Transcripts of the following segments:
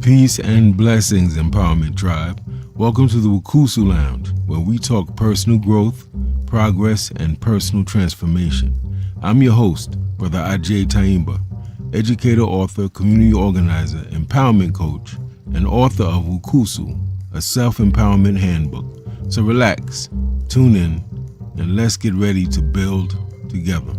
Peace and blessings, Empowerment Tribe. Welcome to the WUCUSU Lounge, where we talk personal growth, progress, and personal transformation. I'm your host, Brother Ajay Taimba, educator, author, community organizer, empowerment coach, and author of WUCUSU, a self-empowerment handbook. So relax, tune in, and let's get ready to build together.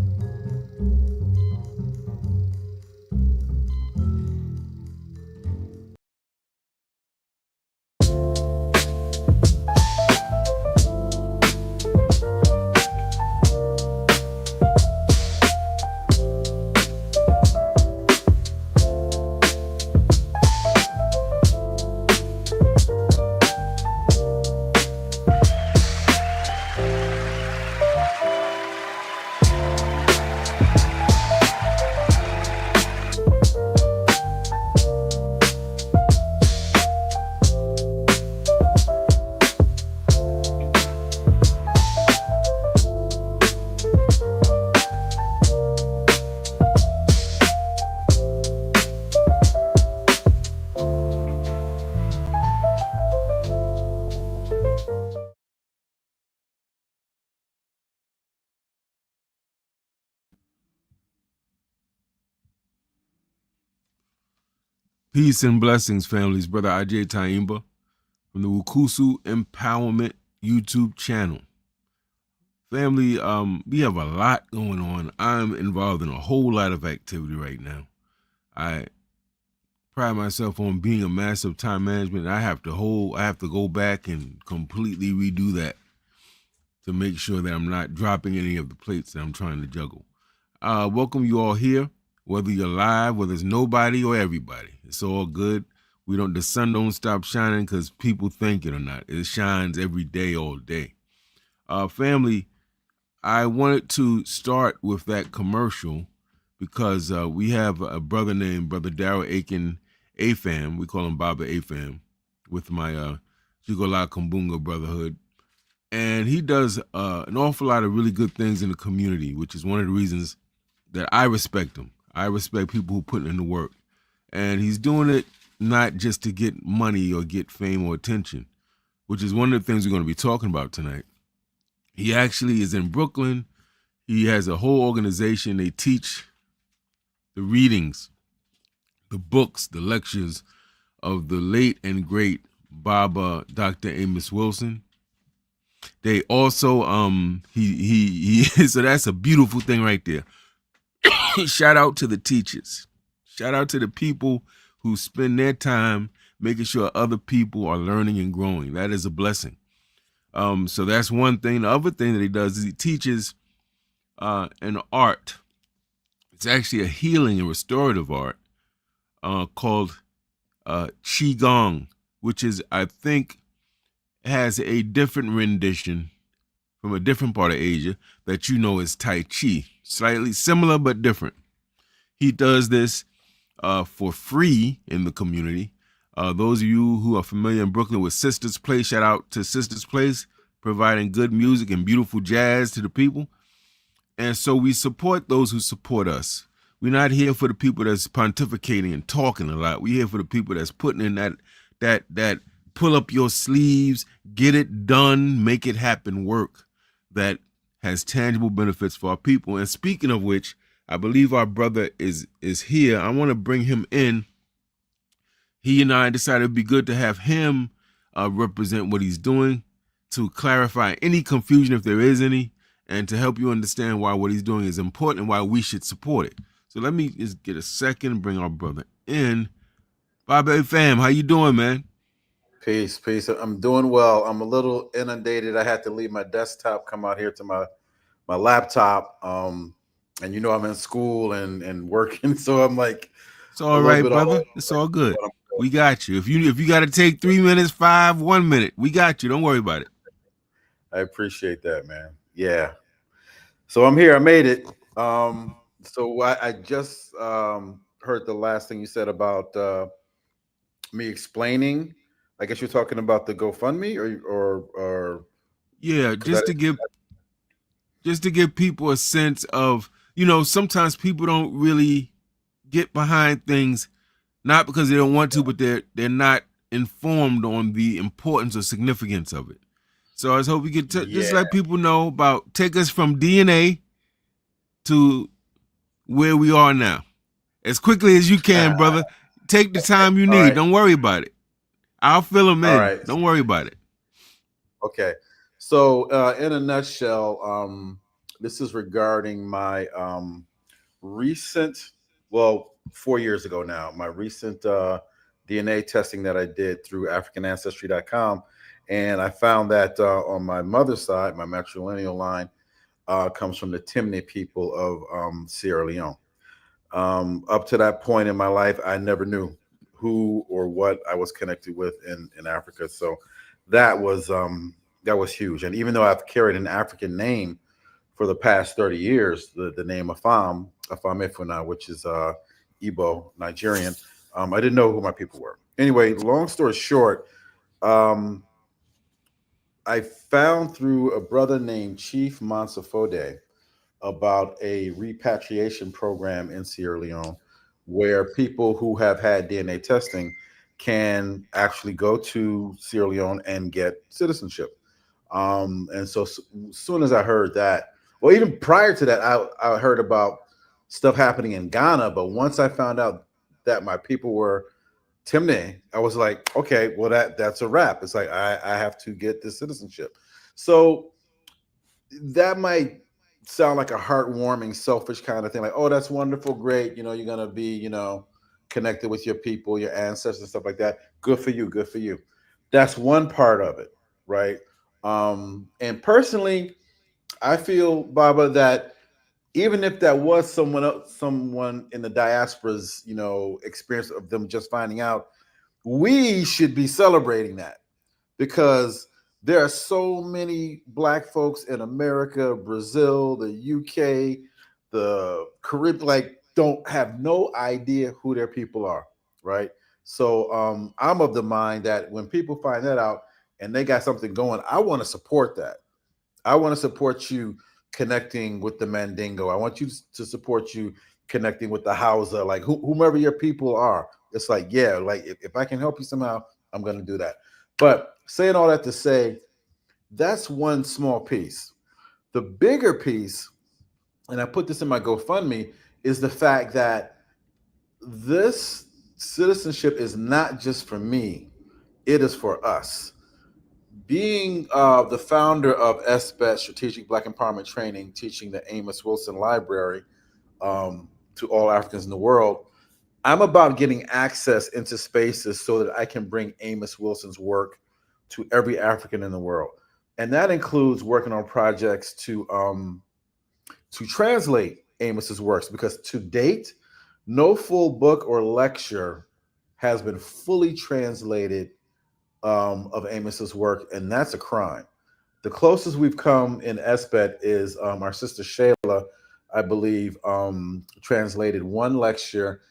Peace and blessings, families. Brother Ajay Taimba from the WUCUSU Empowerment YouTube channel. Family, we have a lot going on. I'm involved in a whole lot of activity right now. I pride myself on being a master of time management. I have to go back and completely redo that to make sure that I'm not dropping any of the plates that I'm trying to juggle. Welcome you all here, whether you're live, whether it's nobody or everybody. It's all good. The sun don't stop shining because people think it or not. It shines every day, all day. Family, I wanted to start with that commercial because we have a brother named Brother Darrell Aiken AFAM. We call him Baba AFAM with my Jigola Kumbunga Brotherhood. And he does an awful lot of really good things in the community, which is one of the reasons that I respect him. I respect people who put in the work. And he's doing it not just to get money or get fame or attention, which is one of the things we're going to be talking about tonight. He actually is in Brooklyn. He has a whole organization. They teach the readings, the books, the lectures of the late and great Baba Dr. Amos Wilson. They also, so that's a beautiful thing right there. Shout out to the teachers. Shout out to the people who spend their time making sure other people are learning and growing. That is a blessing. So that's one thing. The other thing that he does is he teaches an art. It's actually a healing and restorative art called Qigong, which is, I think, has a different rendition from a different part of Asia that you know is Tai Chi. Slightly similar but different. He does this for free in the community. Those of you who are familiar in Brooklyn with Sisters Place, shout out to Sisters Place, providing good music and beautiful jazz to the people. And so we support those who support us. We're not here for the people that's pontificating and talking a lot. We're here for the people that's putting in that pull up your sleeves, get it done, make it happen work that has tangible benefits for our people. And speaking of which, I believe our brother is here. I want to bring him in. He and I decided it'd be good to have him represent what he's doing, to clarify any confusion if there is any, and to help you understand why what he's doing is important and why we should support it. So let me just get a second and bring our brother in. Bobby fam, how you doing, man? Peace. I'm doing well. I'm a little inundated. I had to leave my desktop, come out here to my laptop. And you know I'm in school and working, so I'm like, it's all right, brother. It's all good. We got you. If you got to take 3 minutes, 1 minute, we got you. Don't worry about it. I appreciate that, man. Yeah. So I'm here. I made it. So I just heard the last thing you said about me explaining. I guess you're talking about the GoFundMe or yeah, just to give people a sense of, sometimes people don't really get behind things not because they don't want to, but they're not informed on the importance or significance of it. So I just hope we could just Yeah. let people know about take us from DNA to where we are now as quickly as you can, brother. Take the time you All need. right. Don't worry about it. I'll fill them All in. right. Don't worry about it. Okay. So, in a nutshell, this is regarding my recent, well, 4 years ago now, my recent DNA testing that I did through AfricanAncestry.com. And I found that on my mother's side, my matrilineal line comes from the Timne people of Sierra Leone. Up to that point in my life, I never knew who or what I was connected with in Africa. So that was that was huge. And even though I've carried an African name for the past 30 years, the name Afam Efuna, which is Igbo, Nigerian, I didn't know who my people were. Anyway, long story short, um, I found through a brother named Chief Mansafode about a repatriation program in Sierra Leone where people who have had DNA testing can actually go to Sierra Leone and get citizenship. And so as soon as I heard that, well, even prior to that, I heard about stuff happening in Ghana. But once I found out that my people were Timne, I was like, okay, well that's a wrap. It's like I have to get this citizenship. So that might sound like a heartwarming, selfish kind of thing. Like, oh, that's wonderful, great. You're gonna be, connected with your people, your ancestors, and stuff like that. Good for you. Good for you. That's one part of it, right? And personally, I feel, Baba, that even if that was someone else, someone in the diaspora's, experience of them just finding out, we should be celebrating that because there are so many black folks in America, Brazil, the UK, the Caribbean, like don't have no idea who their people are, right? So I'm of the mind that when people find that out and they got something going, I want to support that. I want to support you connecting with the Mandingo. I want you to support you connecting with the Hausa, like whomever your people are. It's like, yeah, like if I can help you somehow, I'm going to do that. But saying all that to say, that's one small piece. The bigger piece, and I put this in my GoFundMe, is the fact that this citizenship is not just for me, it is for us. Being the founder of SBET, Strategic Black Empowerment Training, teaching the Amos Wilson Library to all Africans in the world, I'm about getting access into spaces so that I can bring Amos Wilson's work to every African in the world. And that includes working on projects to translate Amos's works because to date, no full book or lecture has been fully translated of Amos's work, and that's a crime. The closest we've come in SBET is our sister Shayla, I believe, translated one lecture,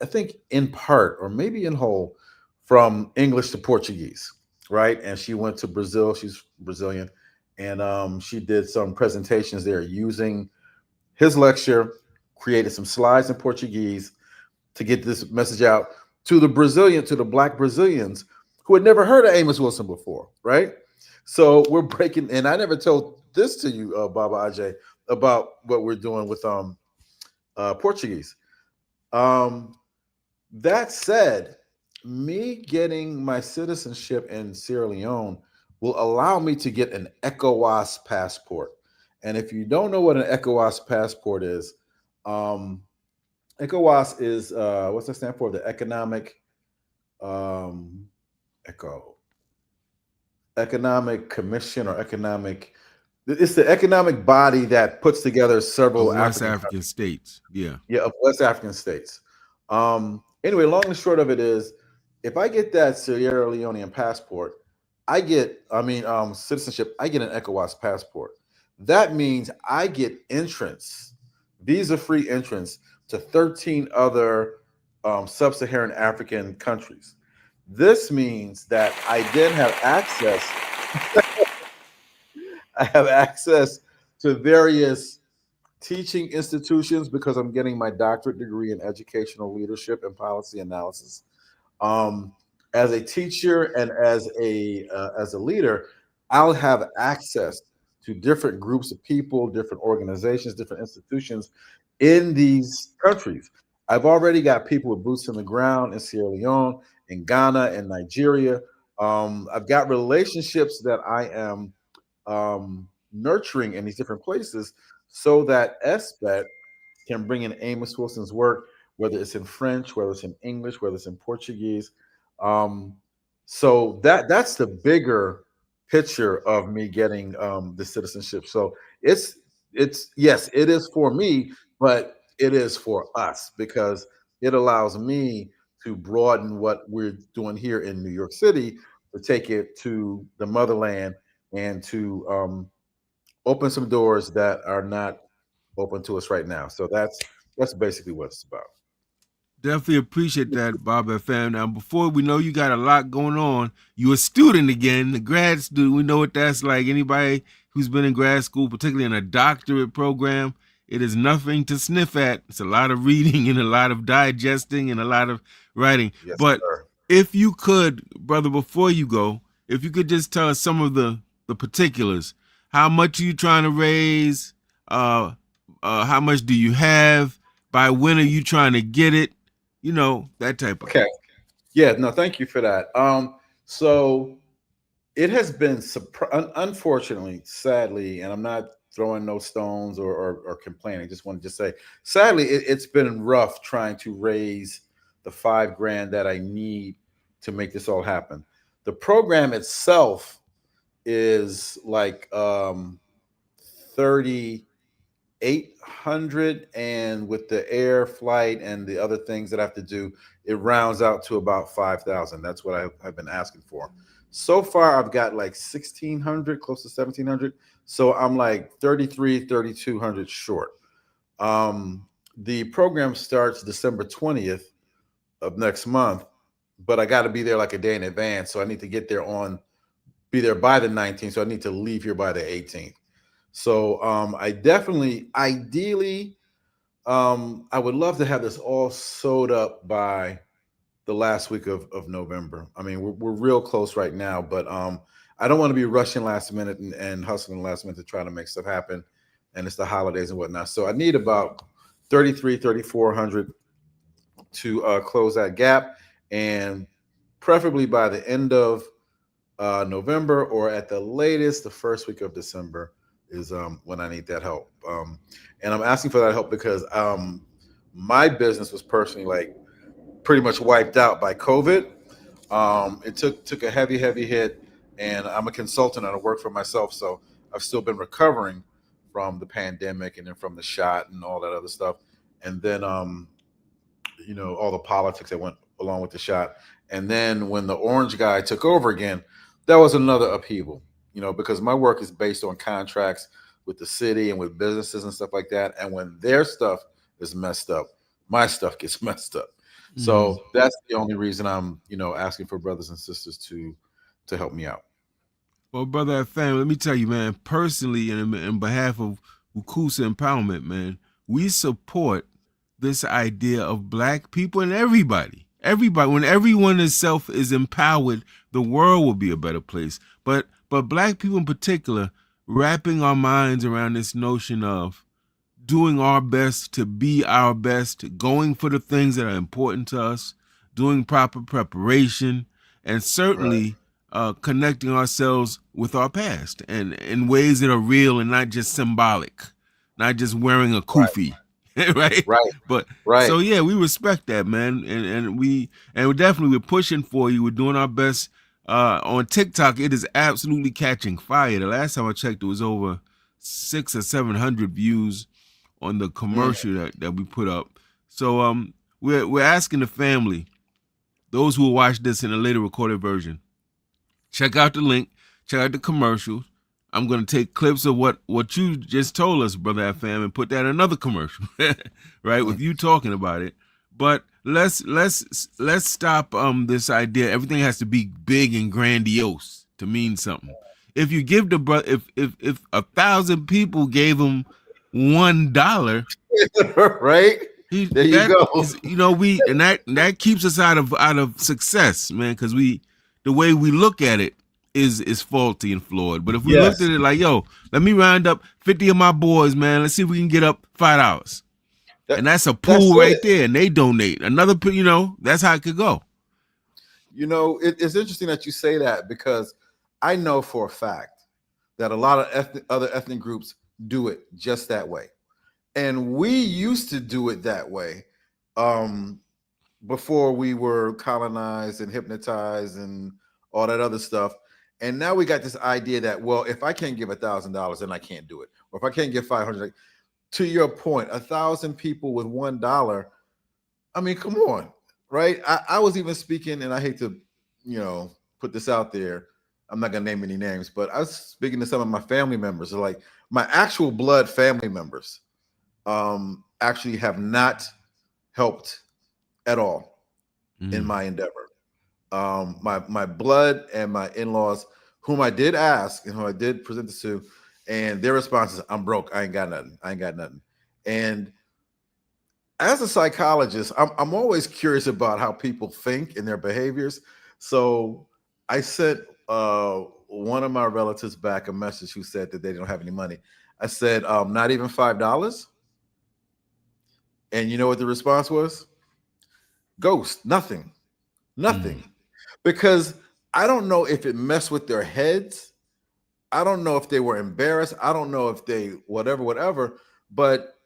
I think in part or maybe in whole, from English to Portuguese, right? And she went to Brazil. She's Brazilian, and she did some presentations there using his lecture, created some slides in Portuguese to get this message out to the black Brazilians who had never heard of Amos Wilson before, right? So we're breaking, and I never told this to you, Baba Ajay, about what we're doing with Portuguese. Um, that said, me getting my citizenship in Sierra Leone will allow me to get an ECOWAS passport. And if you don't know what an ECOWAS passport is, um, ECOWAS is what's that stand for? The economic um, eco economic commission or economic. It's the economic body that puts together several Of West African African countries. states. Yeah. Yeah, of West African states. Anyway, long and short of it is, if I get that Sierra Leonean passport, citizenship. I get an ECOWAS passport. That means I get entrance, visa-free entrance to 13 other sub-Saharan African countries. This means that I then have access. I have access to various teaching institutions because I'm getting my doctorate degree in educational leadership and policy analysis. Um, as a teacher and as a leader, I'll have access to different groups of people, different organizations, different institutions in these countries. I've already got people with boots on the ground in Sierra Leone, in Ghana, in Nigeria. I've got relationships that I am nurturing in these different places so that SBET can bring in Amos Wilson's work, whether it's in French, whether it's in English, whether it's in Portuguese. Um, so that's the bigger picture of me getting the citizenship. So it's it's yes, it is for me, but it is for us because it allows me to broaden what we're doing here in New York City to take it to the motherland and to open some doors that are not open to us right now. So that's basically what it's about. Definitely appreciate that, Bob FM. Now, before we know you got a lot going on, you a student again, the grad student. We know what that's like. Anybody who's been in grad school, particularly in a doctorate program, it is nothing to sniff at. It's a lot of reading and a lot of digesting and a lot of writing. Yes, But sir. if you could, brother, before you go, if you could just tell us some of the particulars. How much are you trying to raise? How much do you have? By when are you trying to get it? You know, that type of Okay. thing. Yeah, no, thank you for that. So it has been unfortunately, sadly, and I'm not throwing no stones or complaining. I just want to just say, sadly, it's been rough trying to raise the 5 grand that I need to make this all happen. The program itself is like 3,800, and with the air flight and the other things that I have to do, it rounds out to about 5,000. That's what I've been asking for. So far I've got like 1,600, close to 1,700. So I'm like 33, 3,200 short. The program starts December 20th of next month, but I got to be there like a day in advance, so I need to be there by the 19th, so I need to leave here by the 18th. So I definitely, ideally, I would love to have this all sewed up by the last week of November. I mean, we're real close right now, but I don't want to be rushing last minute and hustling last minute to try to make stuff happen. And it's the holidays and whatnot. So I need about 33, 3,400 to close that gap. And preferably by the end of November or at the latest, the first week of December is when I need that help. And I'm asking for that help because my business was personally like pretty much wiped out by COVID. It took a heavy hit, and I'm a consultant and I work for myself, so I've still been recovering from the pandemic and then from the shot and all that other stuff, and then all the politics that went along with the shot. And then when the orange guy took over again, that was another upheaval, because my work is based on contracts with the city and with businesses and stuff like that. And when their stuff is messed up, my stuff gets messed up. Mhm. So that's the only reason I'm, asking for brothers and sisters to help me out. Well, brother and family, let me tell you, man, personally and in behalf of WUCUSU Empowerment, man, we support this idea of black people and everybody. Everybody, when everyone itself is empowered, the world will be a better place. But black people in particular, wrapping our minds around this notion of doing our best to be our best, going for the things that are important to us, doing proper preparation, and Right, certainly connecting ourselves with our past and in ways that are real and not just symbolic, not just wearing a right, kufi, right? right, But right. so yeah, we respect that, man, and we definitely we're pushing for you. We're doing our best on TikTok. It is absolutely catching fire. The last time I checked, it was over 600 or 700 views on the Mm, commercial that we put up. So we're asking the family, those who will watch this in a later recorded version, check out the link, check out the commercials. I'm gonna take clips of what you just told us, brother FM, and put that in another commercial, right? mm. With you talking about it. But let's stop this idea. Everything has to be big and grandiose to mean something. If you give the if 1,000 people gave him $1. Right? He There you that go. is, we, and that keeps us out of success, man, because the way we look at it is faulty and flawed. But if we looked Yes. at it like, yo, let me round up 50 of my boys, man, let's see if we can get up $5. That And that's a that's pool right it. there, and they donate another. That's how it could go. It's interesting that you say that because I know for a fact that a lot of other ethnic groups do it just that way. And we used to do it that way um, before we were colonized and hypnotized and all that other stuff. And now we got this idea that, well, if I can't give $1,000, then I can't do it. Or if I can't give 500, to your point, 1,000 people with $1. I mean, come on, right? I was even speaking, and I hate to, put this out there. I'm not gonna name any names, but I was speaking to some of my family members, like my actual blood family members, actually have not helped at all in Mm, my endeavor. My blood and my in-laws, whom I did ask and who I did present this to, and their response is, "I'm broke. I ain't got nothing. I ain't got nothing." And as a psychologist, I'm always curious about how people think and their behaviors. So I sent one of my relatives back a message who said that they don't have any money. I said, not even $5. And you know what the response was? Ghost, nothing, mm, nothing. Because I don't know if it messed with their heads. I don't know if they were embarrassed. I don't know if they whatever. But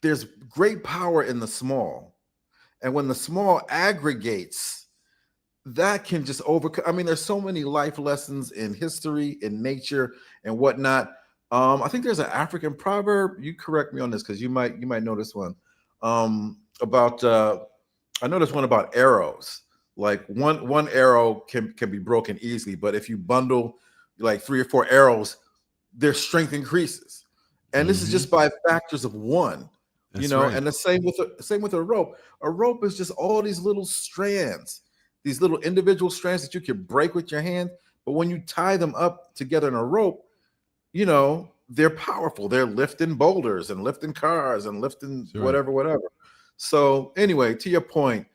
there's great power in the small. And when the small aggregates, that can just overcome. I mean, there's so many life lessons in history, in nature, and whatnot. I think there's an African proverb. You correct me on this because you might know this one. About I know there's one about arrows. Like one arrow can be broken easily, but if you bundle like 3 or 4 arrows, their strength increases. And this is mm-hmm. just by factors of one, That's right. and the same with a rope. A rope is just all these little strands, these little individual strands that you can break with your hand. But when you tie them up together in a rope, they're powerful. They're lifting boulders and lifting cars and lifting That's right. whatever. So anyway, to your point,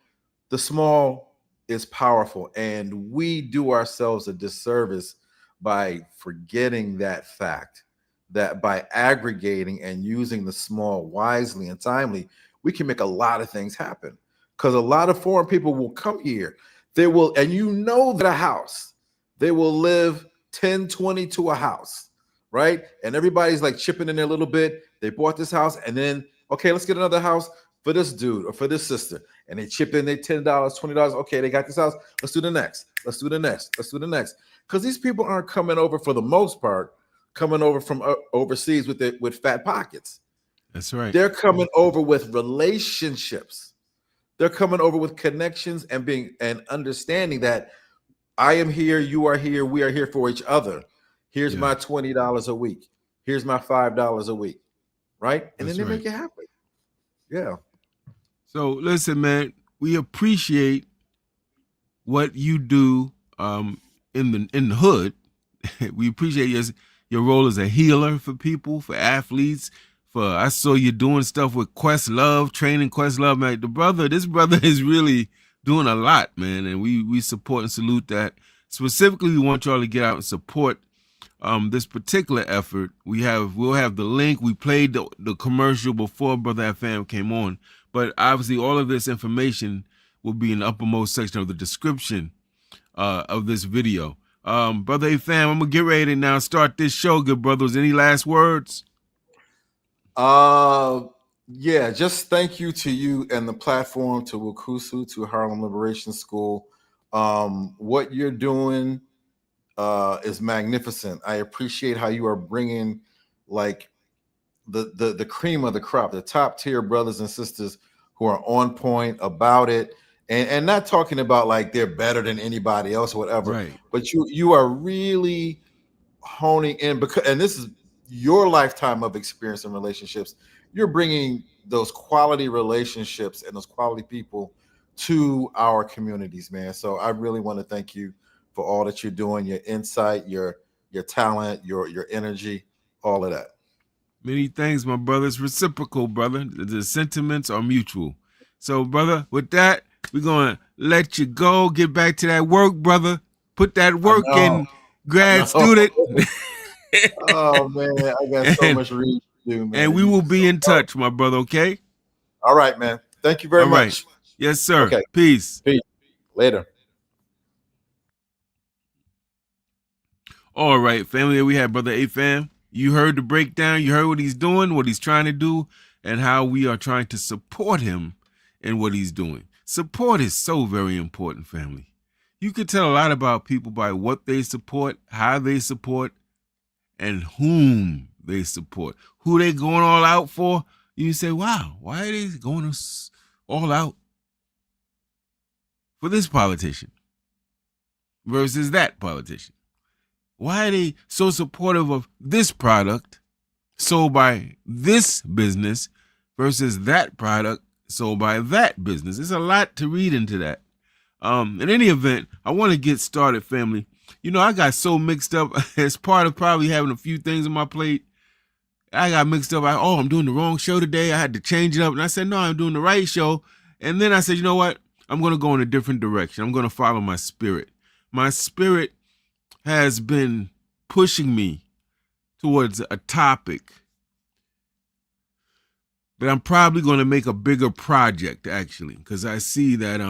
the small is powerful, and we do ourselves a disservice by forgetting that fact, that by aggregating and using the small wisely and timely, we can make a lot of things happen. Because a lot of foreign people will come here, they will, and that a house, they will live 10, 20 to a house, right? And everybody's like chipping in there a little bit. They bought this house, and then, okay, let's get another house for this dude or for this sister, and they chip in their $10, $20. Okay, they got this house. Let's do the next. Let's do the next. Let's do the next. Because these people aren't coming over for the most part, coming over from overseas with fat pockets. That's right. They're coming over with relationships. They're coming over with connections and being and understanding that I am here, you are here, we are here for each other. Here's Yeah, my $20 a week. Here's my $5 a week. Right? And then that's they right. make it happen. Yeah. So listen, man, we appreciate what you do in the hood. We appreciate your role as a healer for people, for athletes. For I saw you doing stuff with Questlove, training Questlove. Man, this brother is really doing a lot, man, and we support and salute that. Specifically, we want y'all to get out and support this particular effort. We'll have the link. We played the commercial before Brother FM came on, but obviously all of this information will be in the uppermost section of the description of this video. Brother A fam, I'm gonna get ready to now start this show, good brothers. Any last words? Uh, yeah, just thank you to you and the platform, to WUCUSU, to Harlem Liberation School. What you're doing is magnificent. I appreciate how you are bringing like the cream of the crop, the top tier brothers and sisters who are on point about it, and not talking about like they're better than anybody else or whatever, Right. but you are really honing in, because and this is your lifetime of experience in relationships. You're bringing those quality relationships and those quality people to our communities, man. So I really want to thank you for all that you're doing, your insight, your talent, your energy, all of that. Many thanks, my brother. It's reciprocal, brother. The sentiments are mutual. So, brother, with that, we're going to let you go. Get back to that work, brother. Put that I work know. in, I grad know. student. Oh man, I got so and, much reading to do, and man. we You will just be don't in know. touch, my brother, okay? All right, man. Thank you very All right. much. Yes, sir. Okay. Peace. Peace. Later. All right, family. We have Brother A-Fam. You heard the breakdown. You heard what he's doing, what he's trying to do, and how we are trying to support him in what he's doing. Support is so very important, family. You can tell a lot about people by what they support, how they support, and whom they support. Who they going all out for. You say, wow, why are they going all out for this politician versus that politician? Why are they so supportive of this product sold by this business versus that product sold by that business? There's a lot to read into that. In any event, I want to get started, family. You know, I got so mixed up as part of probably having a few things on my plate. I got mixed up. I'm doing the wrong show today. I had to change it up. And I said, no, I'm doing the right show. And then I said, you know what? I'm going to go in a different direction. I'm going to follow my spirit. My spirit has been pushing me towards a topic that I'm probably going to make a bigger project, actually, because I see that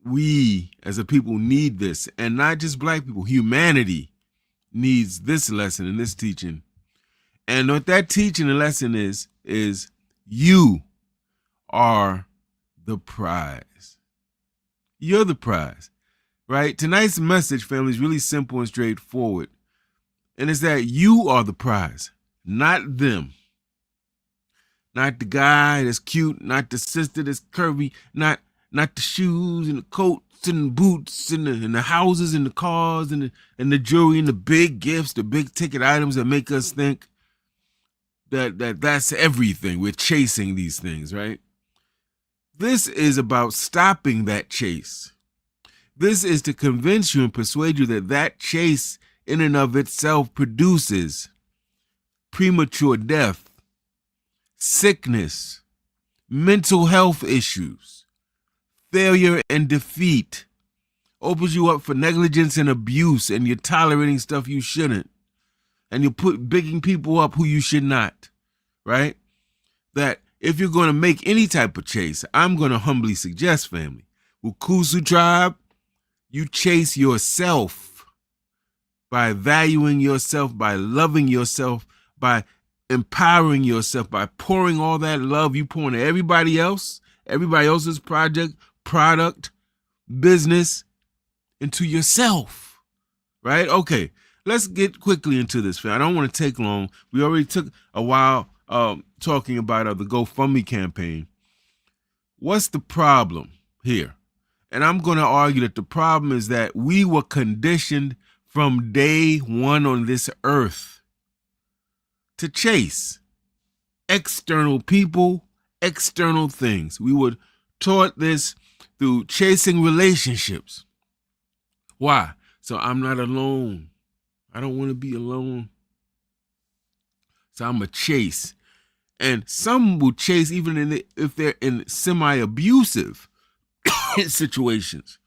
we as a people need this, and not just black people. Humanity needs this lesson and this teaching. And what that teaching and lesson is you are the prize. You're the prize, right? Tonight's message, family, is really simple and straightforward. And it's that you are the prize, not them. Not the guy that's cute, not the sister that's curvy, not the shoes and the coats and the boots and the houses and the cars and the jewelry and the big gifts, the big ticket items that make us think that's everything. We're chasing these things, right? This is about stopping that chase. This is to convince you and persuade you that chase in and of itself produces premature death, sickness, mental health issues, failure and defeat, opens you up for negligence and abuse, and you're tolerating stuff you shouldn't, and you're bigging people up who you should not, right? That if you're going to make any type of chase, I'm going to humbly suggest, family, WUCUSU tribe, you chase yourself by valuing yourself, by loving yourself, by empowering yourself, by pouring all that love you pour into everybody else's project, product, business, into yourself, right? Okay, let's get quickly into this, fam. I don't want to take long. We already took a while talking about the GoFundMe campaign. What's the problem here? And I'm going to argue that the problem is that we were conditioned from day one on this earth to chase external people, external things. We were taught this through chasing relationships. Why? So I'm not alone. I don't want to be alone. So I'm a chase. And some will chase even if they're in semi-abusive situations,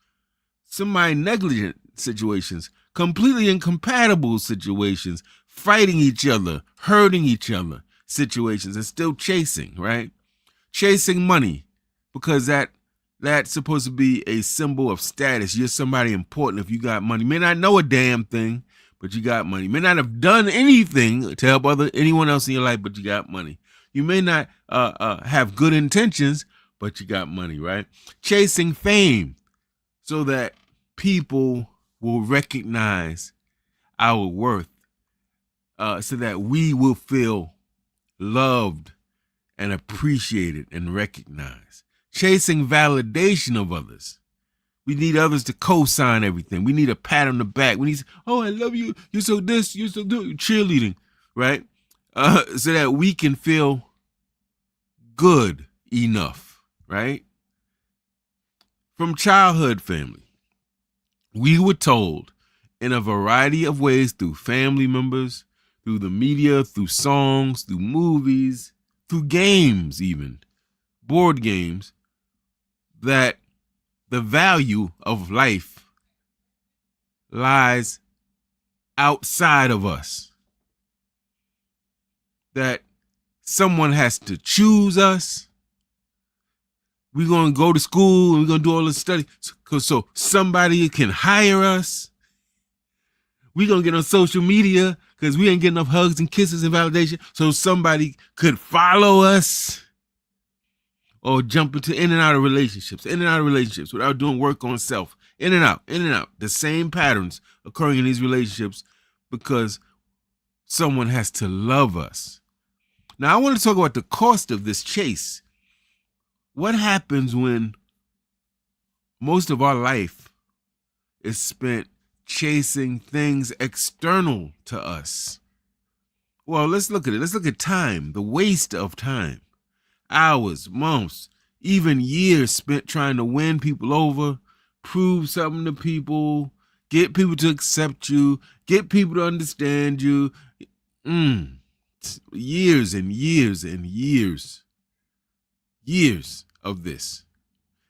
semi-negligent situations, completely incompatible situations, fighting each other, hurting each other situations, and still chasing, right? Chasing money, because that's supposed to be a symbol of status. You're somebody important if you got money. You may not know a damn thing, but you got money. You may not have done anything to help anyone else in your life, but you got money. You may not have good intentions, but you got money, right? Chasing fame so that people will recognize our worth, so that we will feel loved and appreciated and recognized. Chasing validation of others. We need others to co-sign everything. We need a pat on the back. We need, oh, I love you. You're so this, you're so good. Cheerleading, right? So that we can feel good enough, right? From childhood, family, we were told in a variety of ways through family members, through the media, through songs, through movies, through games, even board games, that the value of life lies outside of us. That someone has to choose us. We're going to go to school and we're going to do all this study so somebody can hire us. We're going to get on social media because we ain't getting enough hugs and kisses and validation, so somebody could follow us. Or jump into in and out of relationships without doing work on self. In and out. The same patterns occurring in these relationships because someone has to love us. Now, I want to talk about the cost of this chase. What happens when most of our life is spent chasing things external to us? Well, let's look at it. Let's look at time, the waste of time. Hours, months, even years spent trying to win people over, prove something to people, get people to accept you, get people to understand you. Years and years and years of this.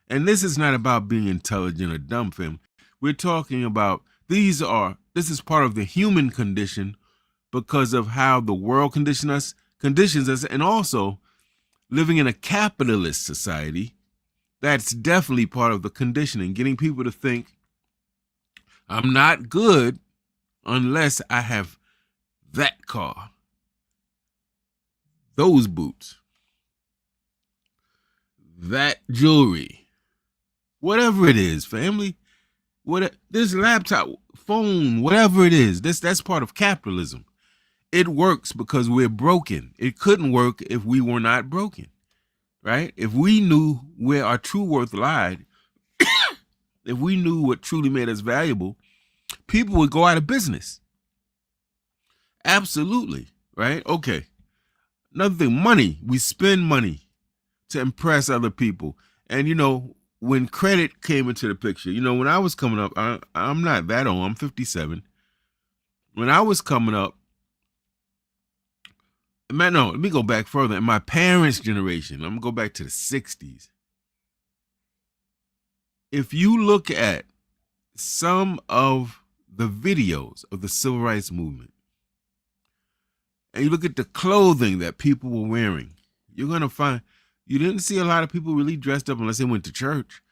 And this is not about being intelligent or dumb, fam. We're talking about this is part of the human condition because of how the world conditions us, and also living in a capitalist society. That's definitely part of the conditioning, getting people to think I'm not good unless I have that car, those boots, that jewelry, whatever it is, family, this laptop, phone, whatever it is, that's part of capitalism. It works because we're broken. It couldn't work if we were not broken, right? If we knew where our true worth lied, if we knew what truly made us valuable, people would go out of business. Absolutely, right? Okay. Another thing, money. We spend money to impress other people. And, when credit came into the picture, when I was coming up, I'm not that old. I'm 57. When I was coming up, let me go back further. In my parents' generation, I'm going to go back to the 60s. If you look at some of the videos of the civil rights movement, and you look at the clothing that people were wearing, you're going to find you didn't see a lot of people really dressed up unless they went to church.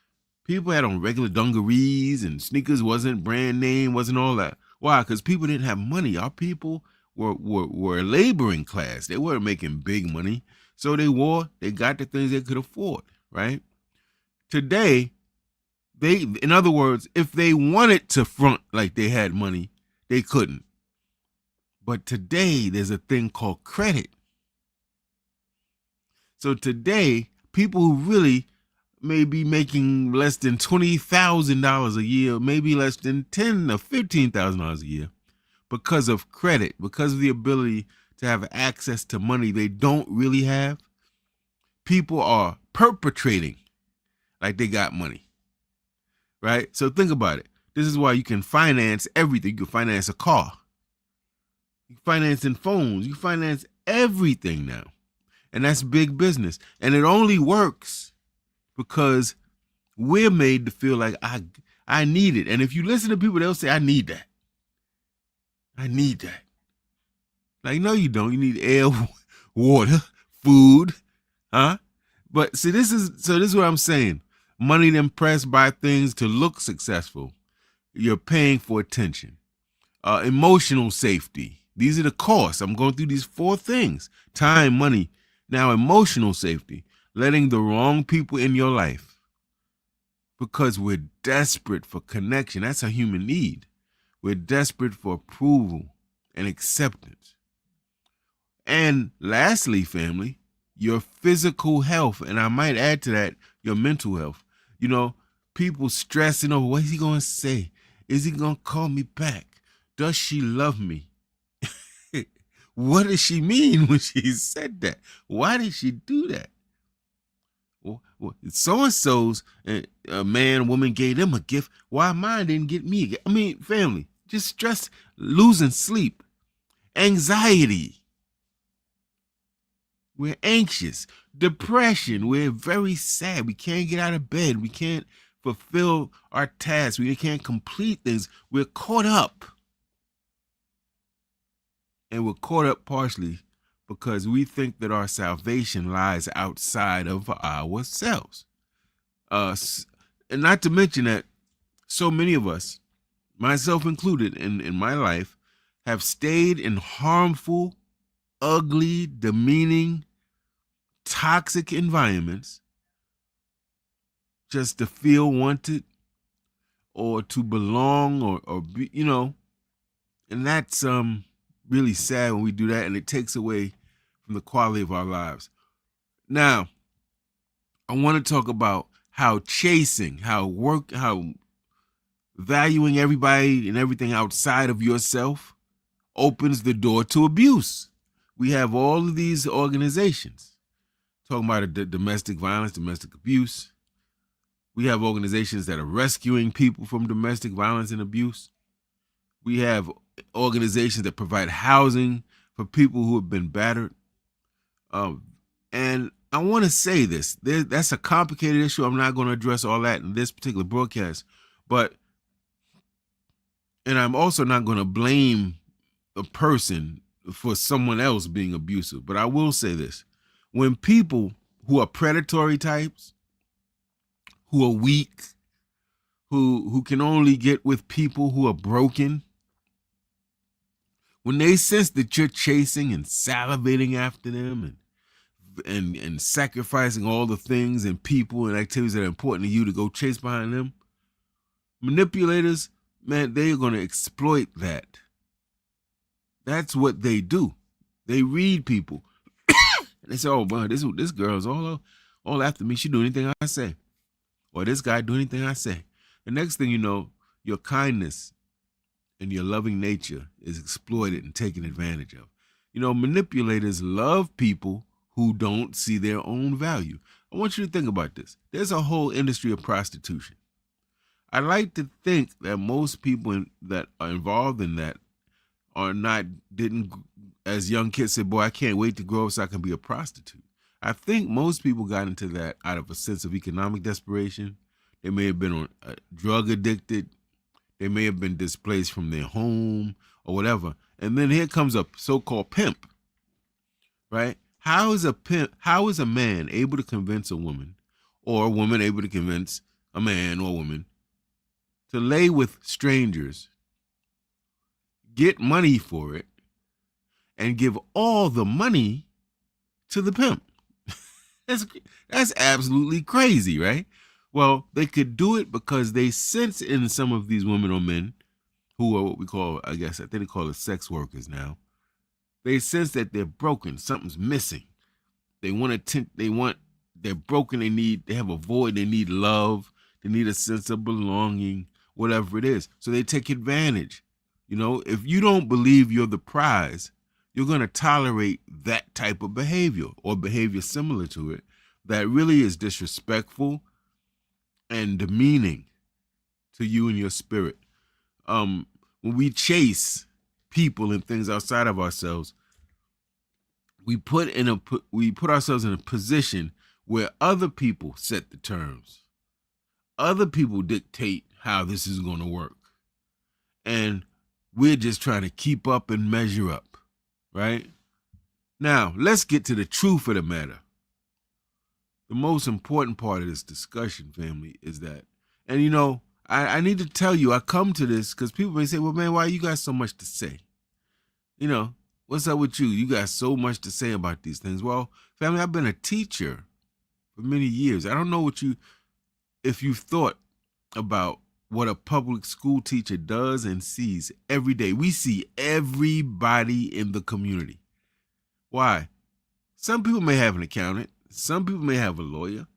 People had on regular dungarees, and sneakers wasn't brand name, wasn't all that. Why? Because people didn't have money. Our people were a laboring class. They weren't making big money. So they got the things they could afford, right? Today, in other words, if they wanted to front like they had money, they couldn't. But today, there's a thing called credit. So today, people who really may be making less than $20,000 a year, maybe less than $10,000 or $15,000 a year, because of credit, because of the ability to have access to money they don't really have, people are perpetrating like they got money, right? So think about it. This is why you can finance everything. You can finance a car. You can finance in phones. You can finance everything now. And that's big business. And it only works because we're made to feel like I need it. And if you listen to people, they'll say, I need that. I need that. Like, no, you don't. You need air, water, food, huh? But see, this is what I'm saying. Money to impress by things to look successful. You're paying for attention. Emotional safety. These are the costs. I'm going through these 4 things. Time, money. Now, emotional safety. Letting the wrong people in your life. Because we're desperate for connection. That's a human need. We're desperate for approval and acceptance. And lastly, family, your physical health. And I might add to that, your mental health. People stressing over, what is he going to say? Is he going to call me back? Does she love me? What does she mean when she said that? Why did she do that? Well, so-and-so's a man, woman gave them a gift. Why mine didn't get me a gift? I mean, family, just stress, losing sleep. Anxiety. We're anxious. Depression. We're very sad. We can't get out of bed. We can't fulfill our tasks. We can't complete things. We're caught up. And we're caught up partially because we think that our salvation lies outside of ourselves. And not to mention that so many of us, myself included in my life, have stayed in harmful, ugly, demeaning, toxic environments just to feel wanted or to belong or be, and that's really sad when we do that, and it takes away from the quality of our lives. Now, I want to talk about how chasing, how valuing everybody and everything outside of yourself opens the door to abuse. We have all of these organizations talking about domestic violence, domestic abuse. We have organizations that are rescuing people from domestic violence and abuse. We have organizations that provide housing for people who have been battered. And I want to say this. That's a complicated issue. I'm not going to address all that in this particular broadcast. And I'm also not going to blame a person for someone else being abusive. But I will say this. When people who are predatory types, who are weak, who can only get with people who are broken, when they sense that you're chasing and salivating after them and sacrificing all the things and people and activities that are important to you to go chase behind them, manipulators, man, they're going to exploit that. That's what they do. They read people. They say, oh, well, this girl's all after me. She do anything I say. Or this guy do anything I say. The next thing you know, your kindness and your loving nature is exploited and taken advantage of. Manipulators love people who don't see their own value. I want you to think about this. There's a whole industry of prostitution. I like to think that most people that are involved in that didn't, as young kids say, boy, I can't wait to grow up so I can be a prostitute. I think most people got into that out of a sense of economic desperation. They may have been drug addicted. They may have been displaced from their home or whatever. And then here comes a so-called pimp, right? How is a man able to convince a woman, or a woman able to convince a man or a woman to lay with strangers, get money for it, and give all the money to the pimp? That's absolutely crazy, right? Well, they could do it because they sense in some of these women or men who are what we call, I think they call it sex workers now. They sense that they're broken. Something's missing. They're broken. They have a void. They need love. They need a sense of belonging, whatever it is. So they take advantage. If you don't believe you're the prize, you're going to tolerate that type of behavior or behavior similar to it that really is disrespectful and demeaning to you and your spirit. When we chase people and things outside of ourselves, we put ourselves in a position where other people set the terms. Other people dictate how this is going to work. And we're just trying to keep up and measure up, right? Now, let's get to the truth of the matter. The most important part of this discussion, family, is that, and I need to tell you, I come to this because people may say, well, man, why you got so much to say? What's up with you? You got so much to say about these things. Well, family, I've been a teacher for many years. I don't know if you've thought about what a public school teacher does and sees every day. We see everybody in the community. Why? Some people may have an accountant. Some people may have a lawyer.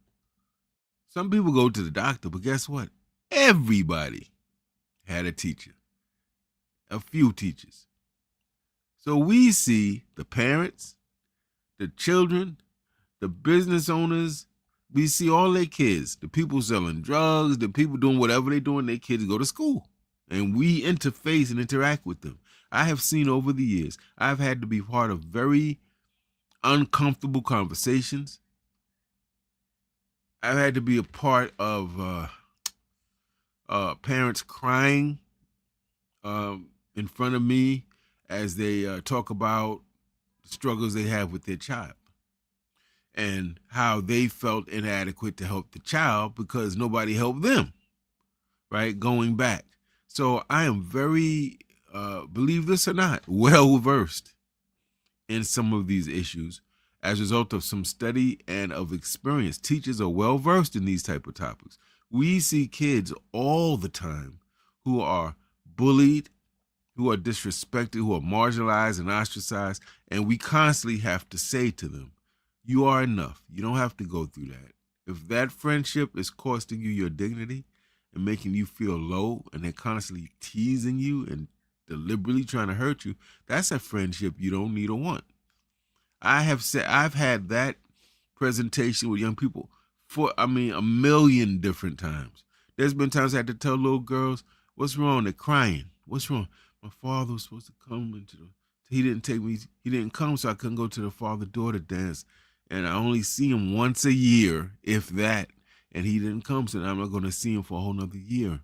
Some people go to the doctor, but guess what? Everybody had a teacher. A few teachers. So we see the parents, the children, the business owners. We see all their kids, the people selling drugs, the people doing whatever they're doing, their kids go to school. And we interface and interact with them. I have seen over the years, I've had to be part of very uncomfortable conversations. I've had to be a part of parents crying in front of me as they talk about the struggles they have with their child and how they felt inadequate to help the child because nobody helped them, right? Going back. So I am very, believe this or not, well versed in some of these issues as a result of some study and of experience. Teachers are well versed in these type of topics. We see kids all the time who are bullied, who are disrespected, who are marginalized and ostracized, and we constantly have to say to them, you are enough. You don't have to go through that. If that friendship is costing you your dignity and making you feel low, and they're constantly teasing you and deliberately trying to hurt you, that's a friendship you don't need or want. I've had that presentation with young people for, a million different times. There's been times I had to tell little girls, what's wrong? They're crying. What's wrong? My father was supposed to come he didn't come, so I couldn't go to the father-daughter dance. And I only see him once a year, if that. And he didn't come, so I'm not going to see him for a whole nother year.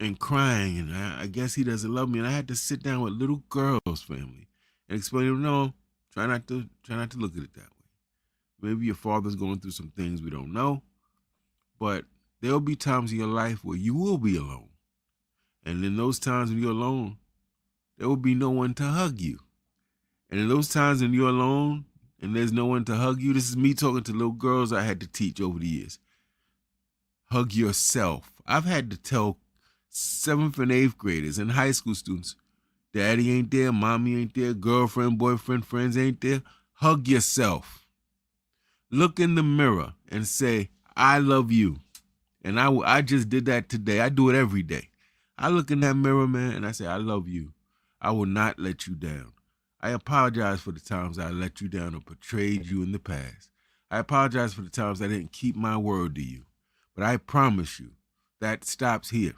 And crying, and I guess he doesn't love me. And I had to sit down with little girls' family and explain to them, no, try not to look at it that way. Maybe your father's going through some things we don't know, but there'll be times in your life where you will be alone. And in those times when you're alone, there will be no one to hug you. And in those times when you're alone and there's no one to hug you, this is me talking to little girls I had to teach over the years. Hug yourself. I've had to tell 7th and 8th graders and high school students, daddy ain't there, mommy ain't there, girlfriend, boyfriend, friends ain't there. Hug yourself. Look in the mirror and say, I love you. And I just did that today. I do it every day. I look in that mirror, man, and I say, I love you. I will not let you down. I apologize for the times I let you down or betrayed you in the past. I apologize for the times I didn't keep my word to you. But I promise you, that stops here.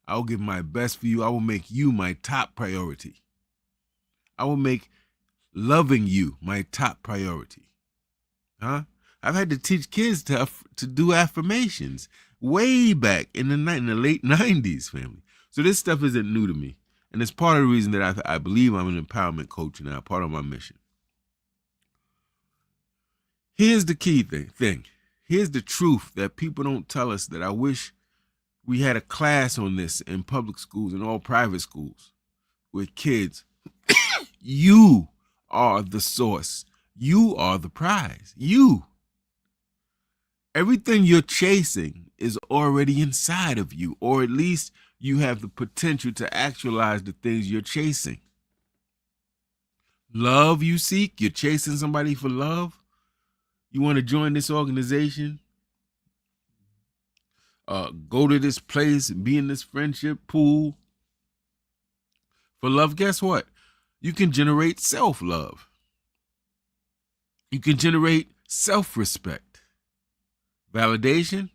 I will give my best for you. I will make you my top priority. I will make loving you my top priority. I've had to teach kids to do affirmations way back in the late 90s, family. So this stuff isn't new to me. And it's part of the reason that I believe I'm an empowerment coach now, part of my mission. Here's the key thing. Here's the truth that people don't tell us, that I wish we had a class on this in public schools and all private schools with kids. You are the source. You are the prize. You. Everything you're chasing is already inside of you, or at least you have the potential to actualize the things you're chasing. Love you seek, you're chasing somebody for love. You want to join this organization? Go to this place, be in this friendship pool for love. Guess what? You can generate self-love. You can generate self-respect. Validation.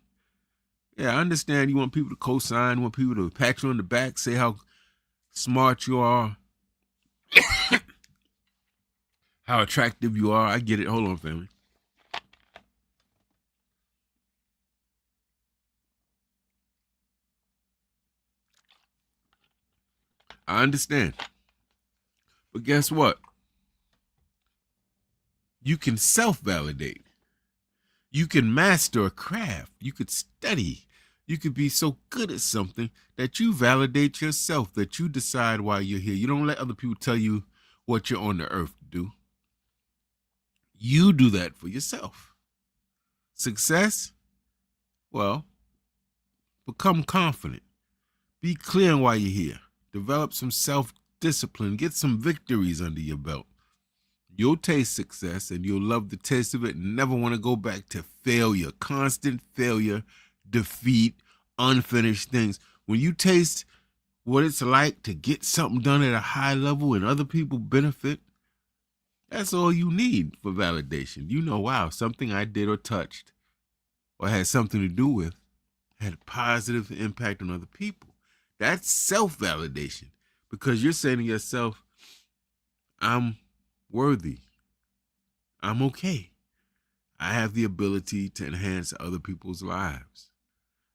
Yeah, I understand you want people to co-sign, want people to pat you on the back, say how smart you are, how attractive you are. I get it. Hold on, family. I understand. But guess what? You can self-validate. You can master a craft. You could study. You could be so good at something that you validate yourself, that you decide why you're here. You don't let other people tell you what you're on the earth to do. You do that for yourself. Success? Well, become confident. Be clear on why you're here. Develop some self-discipline. Get some victories under your belt. You'll taste success and you'll love the taste of it and never want to go back to failure, constant failure, defeat, unfinished things. When you taste what it's like to get something done at a high level and other people benefit, that's all you need for validation. You know, wow, something I did or touched or had something to do with had a positive impact on other people. That's self-validation, because you're saying to yourself, I'm worthy. I'm okay. I have the ability to enhance other people's lives.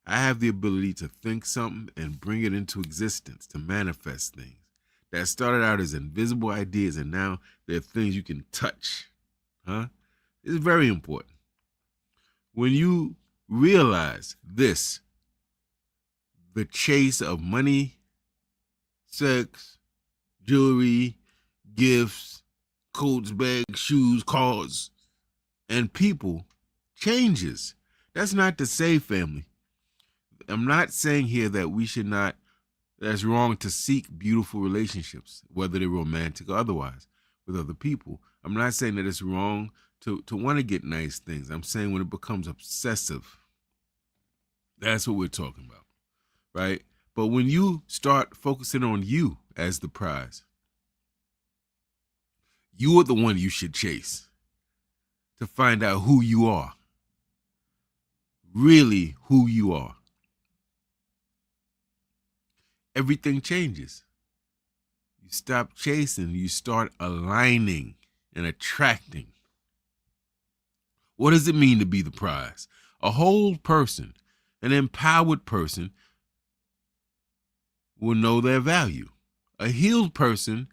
I have the ability to think something and bring it into existence, to manifest things that started out as invisible ideas and now they're things you can touch. It's very important. When you realize this, the chase of money, sex, jewelry, gifts, coats, bags, shoes, cars, and people changes. That's not to say, family, I'm not saying here that we should not, that's wrong to seek beautiful relationships, whether they're romantic or otherwise, with other people. I'm not saying that it's wrong to want to get nice things. I'm saying when it becomes obsessive, that's what we're talking about, right? But when you start focusing on you as the prize, you are the one you should chase to find out who you are, really who you are. Everything changes. You stop chasing, you start aligning and attracting. What does it mean to be the prize? A whole person, an empowered person, will know their value. A healed person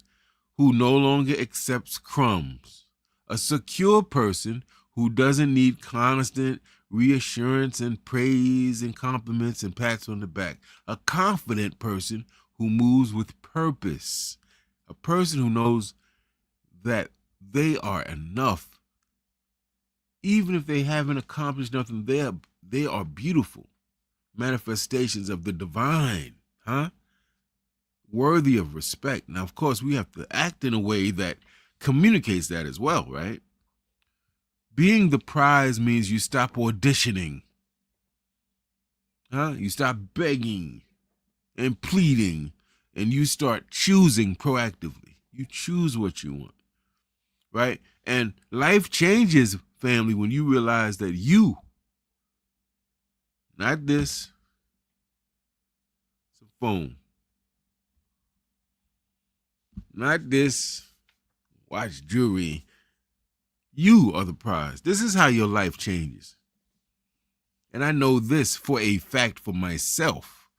who no longer accepts crumbs. A secure person who doesn't need constant reassurance and praise and compliments and pats on the back. A confident person who moves with purpose. A person who knows that they are enough. Even if they haven't accomplished nothing, they are beautiful manifestations of the divine, worthy of respect. Now, of course, we have to act in a way that communicates that as well, right? Being the prize means you stop auditioning. You stop begging and pleading, and you start choosing proactively. You choose what you want, right? And life changes, family, when you realize that you, not this, it's a phone, not this watch, jewelry, you are the prize. This is how your life changes. And I know this for a fact for myself.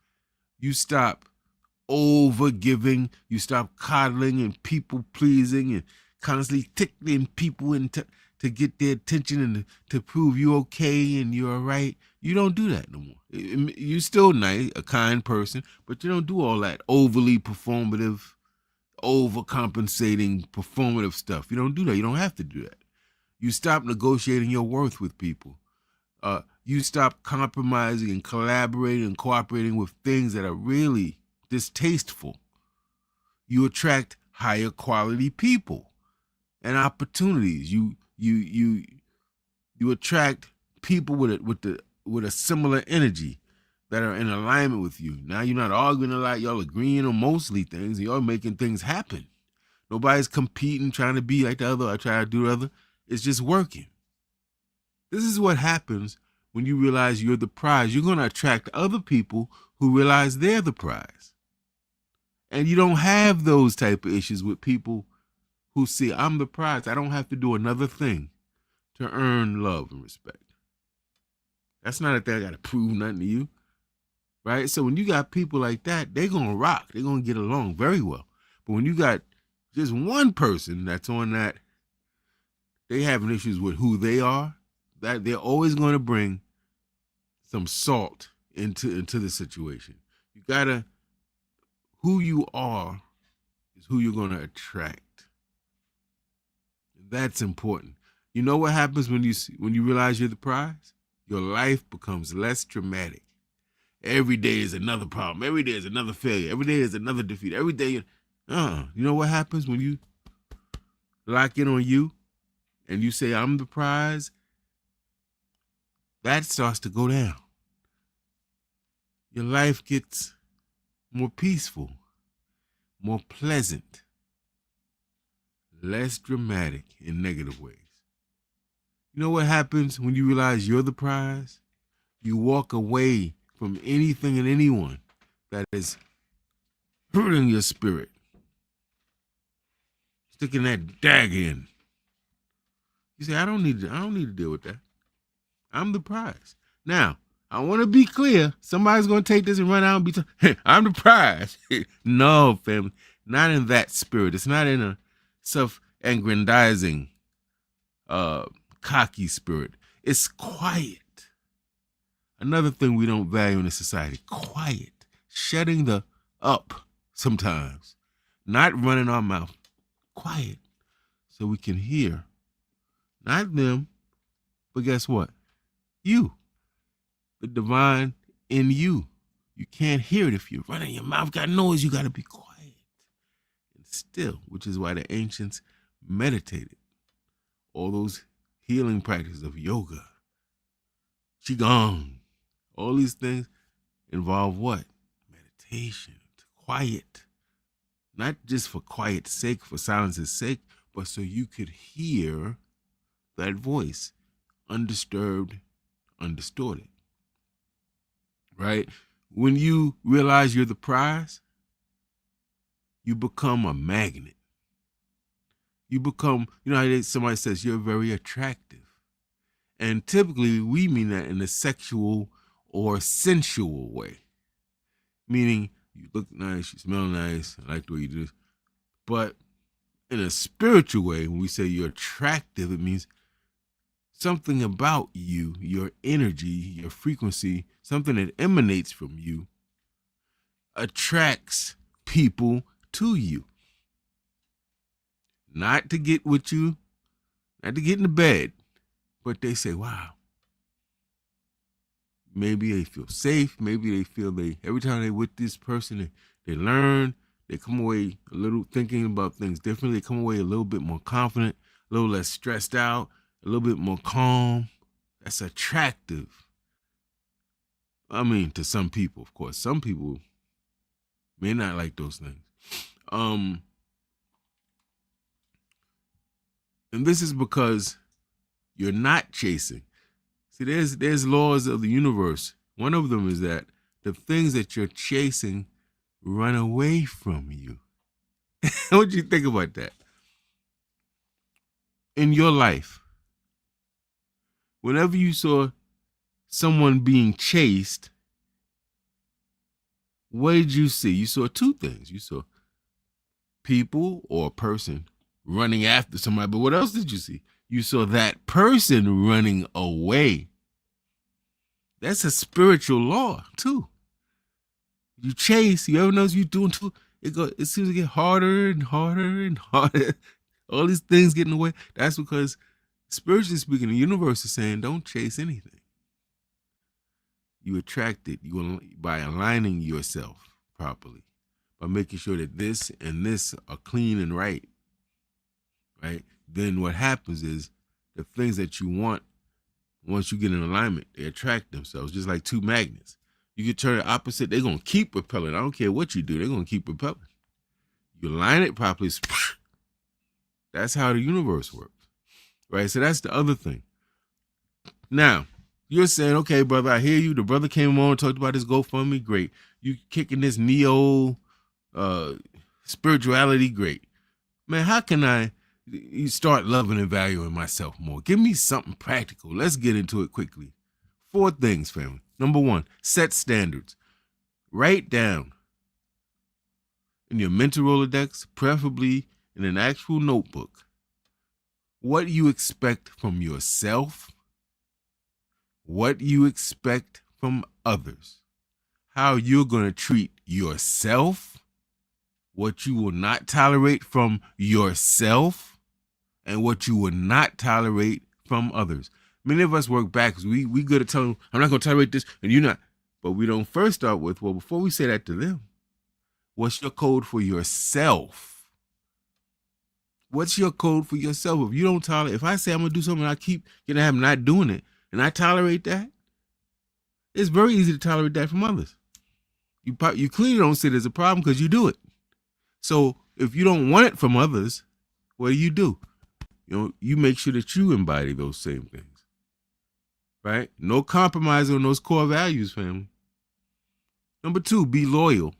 You stop over giving, you stop coddling and people pleasing and constantly tickling people to get their attention and to prove you okay and you're all right. You don't do that no more. You're still nice, a kind person, but you don't do all that overly performative, overcompensating, performative stuff. You don't do that. You don't have to do that. You stop negotiating your worth with people. You stop compromising and collaborating and cooperating with things that are really distasteful. You attract higher quality people and opportunities. You attract people with a similar energy that are in alignment with you. Now you're not arguing a lot. Y'all agreeing on mostly things. Y'all making things happen. Nobody's competing, trying to be like the other or try to do the other. It's just working. This is what happens when you realize you're the prize. You're going to attract other people who realize they're the prize. And you don't have those type of issues with people who see, I'm the prize. I don't have to do another thing to earn love and respect. That's not a thing I got to prove nothing to you, right? So when you got people like that, they're going to rock. They're going to get along very well. But when you got just one person that's on that, they having issues with who they are, that they're always going to bring some salt into the situation. You gotta, who you are is who you're going to attract. That's important. You know what happens when you realize you're the prize? Your life becomes less dramatic. Every day is another problem. Every day is another failure. Every day is another defeat. Every day, you know what happens when you lock in on you and you say, I'm the prize? That starts to go down. Your life gets more peaceful, more pleasant, less dramatic in negative ways. You know what happens when you realize you're the prize? You walk away from anything and anyone that is hurting your spirit, sticking that dagger in. You say, I don't need to deal with that. I'm the prize. Now, I want to be clear. Somebody's going to take this and run out and be hey, I'm the prize. No, family. Not in that spirit. It's not in a self-aggrandizing, cocky spirit. It's quiet. Another thing we don't value in this society, quiet. Shutting the up sometimes. Not running our mouth. Quiet. So we can hear. Not them, but guess what? You. The divine in you. You can't hear it if you're running your mouth. Got noise, you got to be quiet and still, which is why the ancients meditated. All those healing practices of yoga, qigong, all these things involve what? Meditation, to quiet. Not just for quiet's sake, for silence's sake, but so you could hear that voice, undisturbed, undistorted. Right? When you realize you're the prize, you become a magnet. You become, you know how somebody says you're very attractive. And typically we mean that in a sexual or sensual way. Meaning you look nice, you smell nice, I like the way you do this. But in a spiritual way, when we say you're attractive, it means something about you, your energy, your frequency, something that emanates from you, attracts people to you. Not to get with you, not to get in the bed, but they say, wow. Maybe they feel safe. Maybe they feel every time they're with this person, they learn, they come away a little thinking about things differently. They come away a little bit more confident, a little less stressed out, a little bit more calm. That's attractive. I mean, to some people, of course. Some people may not like those things. And this is because you're not chasing. See, there's laws of the universe. One of them is that the things that you're chasing run away from you. What do you think about that? In your life, whenever you saw someone being chased, what did you see? You saw two things. You saw people or a person running after somebody, but what else did you see? You saw that person running away. That's a spiritual law too. You chase, you ever notice you doing too, it seems to get harder and harder and harder. All these things get in the way. That's because spiritually speaking, the universe is saying don't chase anything. You attract it by aligning yourself properly, by making sure that this and this are clean and right. Right? Then what happens is the things that you want, once you get in alignment, they attract themselves, just like two magnets. You can turn it opposite, they're going to keep repelling. I don't care what you do, they're going to keep repelling. You align it properly, that's how the universe works. Right? So that's the other thing. Now, you're saying, okay, brother, I hear you. The brother came on and talked about this GoFundMe. Great. You kicking this neo spirituality. Great. Man, how can you start loving and valuing myself more? Give me something practical. Let's get into it quickly. 4 things, family. Number 1, set standards. Write down in your mental Rolodex, preferably in an actual notebook, what you expect from yourself, what you expect from others, how you're going to treat yourself, what you will not tolerate from yourself, and what you will not tolerate from others. Many of us work backwards. We good at telling them, I'm not going to tolerate this, and you're not. But we don't first start with, well, before we say that to them, what's your code for yourself? What's your code for yourself? If you don't tolerate, if I say I'm going to do something and I keep getting I'm not doing it, and I tolerate that, it's very easy to tolerate that from others. You clearly don't see it as a problem because you do it. So if you don't want it from others, what do? You make sure that you embody those same things. Right? No compromise on those core values, family. Number 2, be loyal.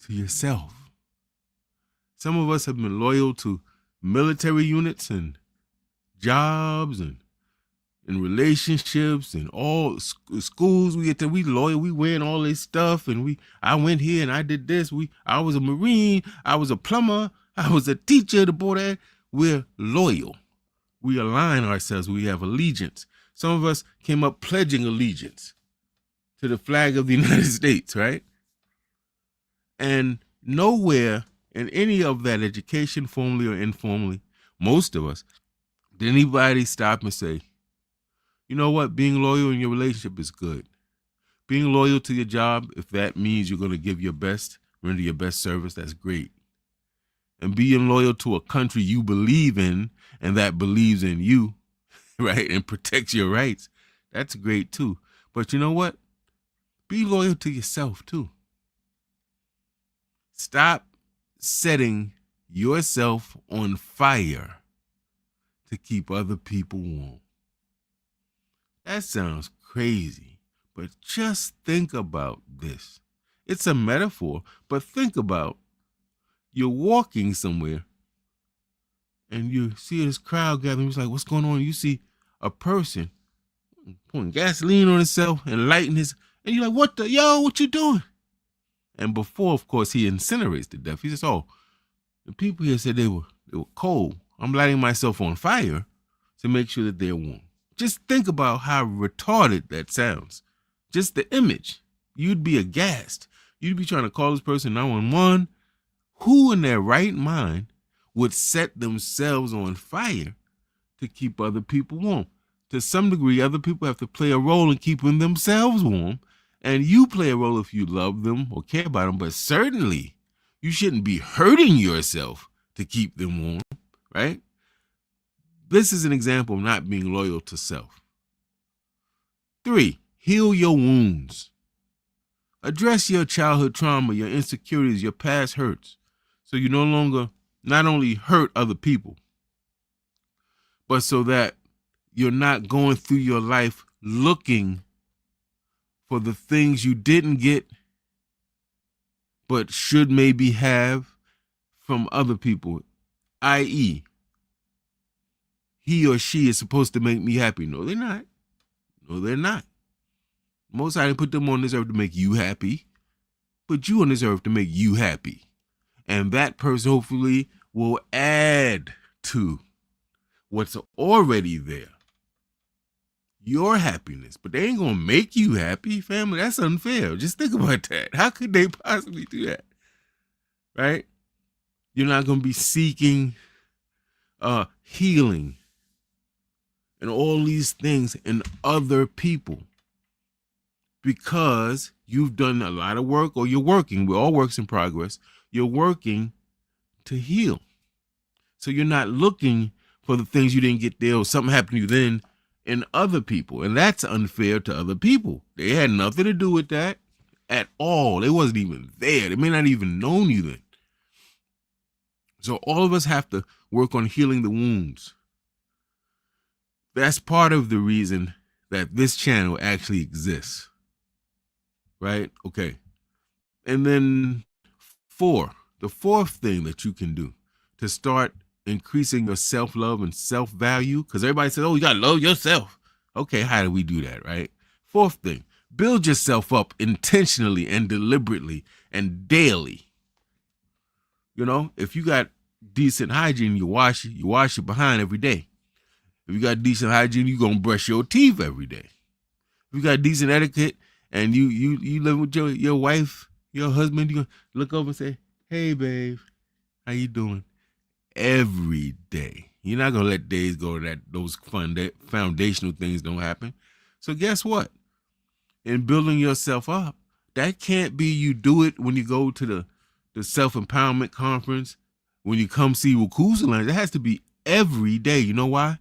to yourself. Some of us have been loyal to military units and jobs and relationships and all schools. We loyal. We wearing all this stuff, and I went here and I did this. I was a Marine. I was a plumber. I was a teacher. The boy that we're loyal. We align ourselves. We have allegiance. Some of us came up pledging allegiance to the flag of the United States, right? And nowhere in any of that education, formally or informally, most of us, did anybody stop and say, you know what, being loyal in your relationship is good. Being loyal to your job, if that means you're going to give your best, render your best service, that's great. And being loyal to a country you believe in and that believes in you, right, and protects your rights, that's great too. But you know what? Be loyal to yourself too. Stop setting yourself on fire to keep other people warm. That sounds crazy, but just think about this. It's a metaphor, but think about you're walking somewhere and you see this crowd gathering. It's like, what's going on? You see a person pouring gasoline on himself and lighting his, and you're like, what you doing? And before, of course, he incinerates to death. He says, oh, the people here said they were cold. I'm lighting myself on fire to make sure that they're warm. Just think about how retarded that sounds. Just the image. You'd be aghast. You'd be trying to call this person 911. Who in their right mind would set themselves on fire to keep other people warm? To some degree, other people have to play a role in keeping themselves warm, and you play a role if you love them or care about them, but certainly you shouldn't be hurting yourself to keep them warm, right? This is an example of not being loyal to self. 3, heal your wounds. Address your childhood trauma, your insecurities, your past hurts, so you no longer not only hurt other people, but so that you're not going through your life looking for the things you didn't get but should maybe have from other people, i.e., he or she is supposed to make me happy. No, they're not. No, they're not. Most High didn't put them on this earth to make you happy, but you on this earth to make you happy. And that person hopefully will add to what's already there. Your happiness, but they ain't gonna make you happy, family. That's unfair. Just think about that. How could they possibly do that? Right? You're not gonna be seeking healing and all these things in other people because you've done a lot of work, or you're working. We're all works in progress. You're working to heal. So you're not looking for the things you didn't get there or something happened to you then in other people. And that's unfair to other people. They had nothing to do with that at all. They wasn't even there. They may not even known you then. So all of us have to work on healing the wounds. That's part of the reason that this channel actually exists. Right? Okay. And then 4, the 4th thing that you can do to start increasing your self-love and self-value, because everybody says, oh, you got to love yourself. Okay, how do we do that, right? 4th thing, build yourself up intentionally and deliberately and daily. You know, if you got decent hygiene, you wash your behind every day. If you got decent hygiene, you're going to brush your teeth every day. If you got decent etiquette and you live with your wife, your husband, you're going to look over and say, hey, babe, how you doing? Every day. You're not going to let days go that those foundational things don't happen. So guess what? In building yourself up, that can't be you do it when you go to the self-empowerment conference, when you come see WUCUSU. It has to be every day. You know why?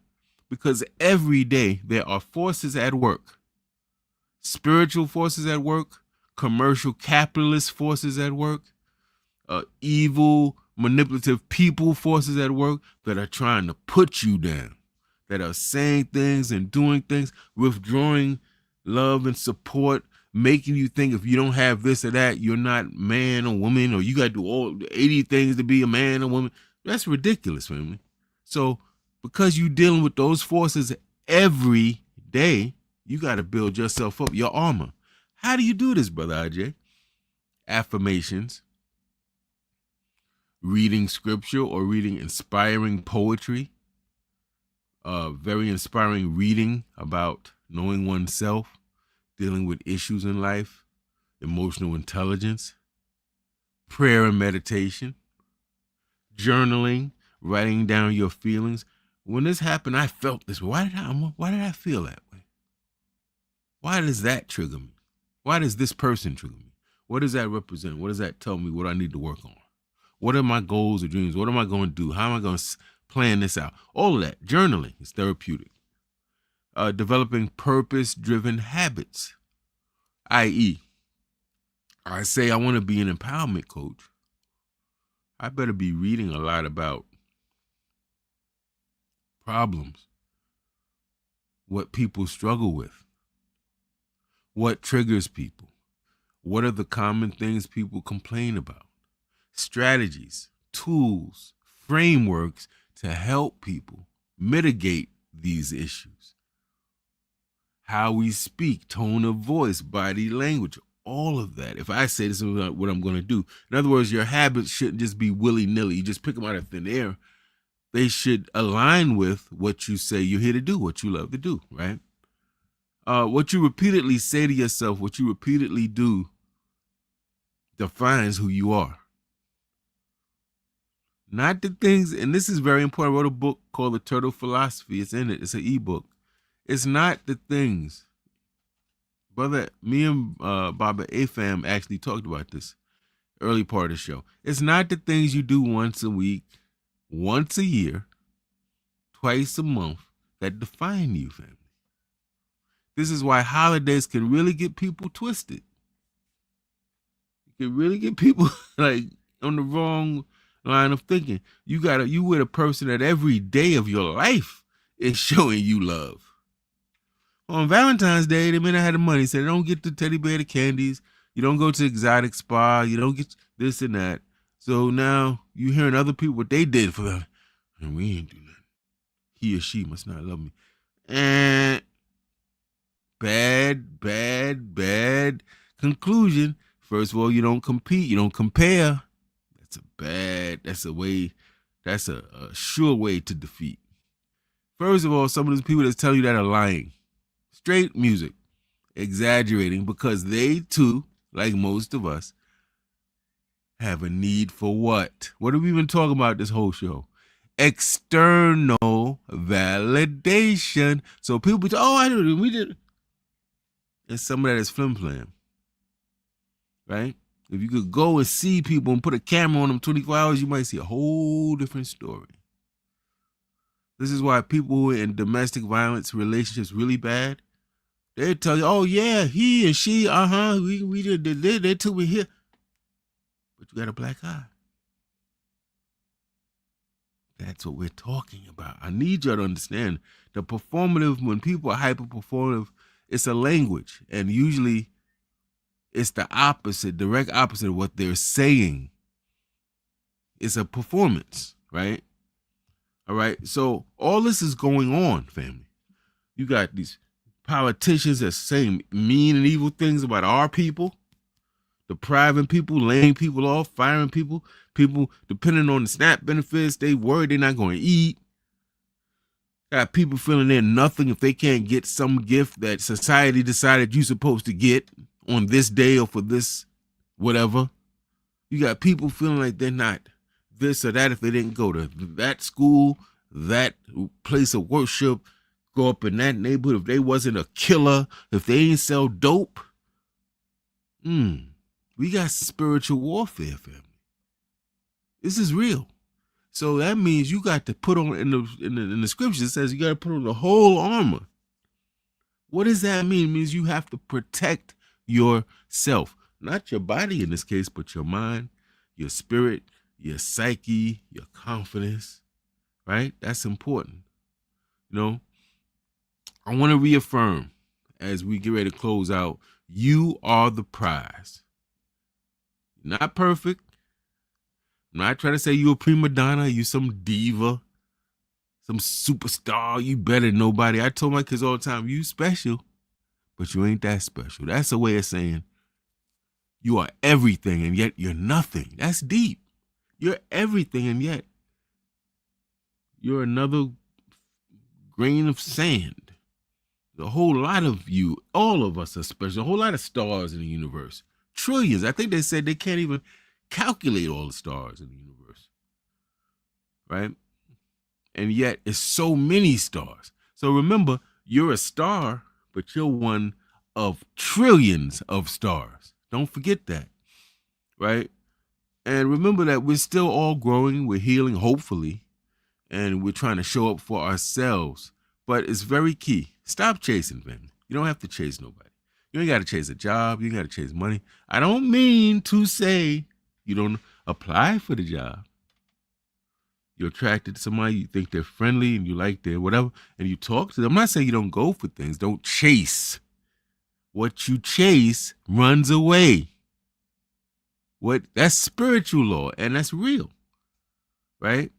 Because every day there are forces at work. Spiritual forces at work, commercial capitalist forces at work, evil, manipulative people forces at work that are trying to put you down, that are saying things and doing things, withdrawing love and support, making you think if you don't have this or that, you're not man or woman, or you got to do all 80 things to be a man or woman. That's ridiculous, family. So because you're dealing with those forces every day, you got to build yourself up, your armor. How do you do this, Brother IJ? Affirmations, reading scripture or reading inspiring poetry, very inspiring reading about knowing oneself, dealing with issues in life, emotional intelligence, prayer and meditation, journaling, writing down your feelings. When this happened, I felt this. Why did I feel that way? Why does that trigger me? Why does this person trigger me? What does that represent? What does that tell me what I need to work on? What are my goals or dreams? What am I going to do? How am I going to plan this out? All of that. Journaling is therapeutic. Developing purpose-driven habits, i.e., I say I want to be an empowerment coach. I better be reading a lot about problems, what people struggle with, what triggers people, what are the common things people complain about, strategies, tools, frameworks to help people mitigate these issues, how we speak, tone of voice, body language, all of that. If I say this is what I'm going to do, in other words, your habits shouldn't just be willy-nilly. You just pick them out of thin air. They should align with what you say you're here to do, what you love to do, right? What you repeatedly say to yourself, what you repeatedly do defines who you are. Not the things, and this is very important. I wrote a book called The Turtle Philosophy. It's in it. It's an ebook. It's not the things. Brother, me and Baba Afam actually talked about this early part of the show. It's not the things you do once a week, once a year, twice a month that define you, family. This is why holidays can really get people twisted. It can really get people like on the wrong line of thinking. You with a person that every day of your life is showing you love. On Valentine's Day, they may not have the money, so they don't get the teddy bear, the candies. You don't go to exotic spa. You don't get this and that. So now you hearing other people what they did for them, and we ain't do nothing. He or she must not love me. And bad conclusion. First of all, you don't compete. You don't compare. That's a sure way to defeat. First of all, some of those people that tell you that are lying. Straight music, exaggerating, because they too, like most of us, have a need for what? What have we been talking about this whole show? External validation. So people be I did it, we did it. And some of that is flim-flam, right? If you could go and see people and put a camera on them 24 hours, you might see a whole different story. This is why people who are in domestic violence relationships really bad, they tell you, oh yeah, he and she, we did, they took me here. But you got a black eye. That's what we're talking about. I need y'all to understand the performative, when people are hyper performative, it's a language. And usually it's the opposite, direct opposite of what they're saying. It's a performance, right? All right. So all this is going on, family. You got these politicians that say mean and evil things about our people, depriving people, laying people off, firing people, people depending on the SNAP benefits, they worried they're not going to eat. Got people feeling they're nothing if they can't get some gift that society decided you're supposed to get on this day or for this whatever. You got people feeling like they're not this or that if they didn't go to that school, that place of worship, grow up in that neighborhood, if they wasn't a killer, if they ain't sell dope. We got spiritual warfare, family. This is real. So that means you got to put on, in the scriptures, it says you got to put on the whole armor. What does that mean? It means you have to protect yourself. Not your body in this case, but your mind, your spirit, your psyche, your confidence, right? That's important. You know, I want to reaffirm, as we get ready to close out, you are the prize. You're not perfect. I'm not trying to say you a prima donna, you some diva, some superstar, you better than nobody. I told my kids all the time, you special, but you ain't that special. That's a way of saying you are everything and yet you're nothing. That's deep. You're everything and yet you're another grain of sand. A whole lot of you, all of us are special. A whole lot of stars in the universe. Trillions. I think they said they can't even calculate all the stars in the universe. Right? And yet it's so many stars. So remember, you're a star, but you're one of trillions of stars. Don't forget that. Right? And remember that we're still all growing, we're healing, hopefully, and we're trying to show up for ourselves. But it's very key. Stop chasing, family. You don't have to chase nobody. You ain't got to chase a job. You ain't got to chase money. I don't mean to say you don't apply for the job. You're attracted to somebody, you think they're friendly and you like their whatever, and you talk to them. I'm not saying you don't go for things. Don't chase. What you chase runs away. That's spiritual law, and that's real. Right?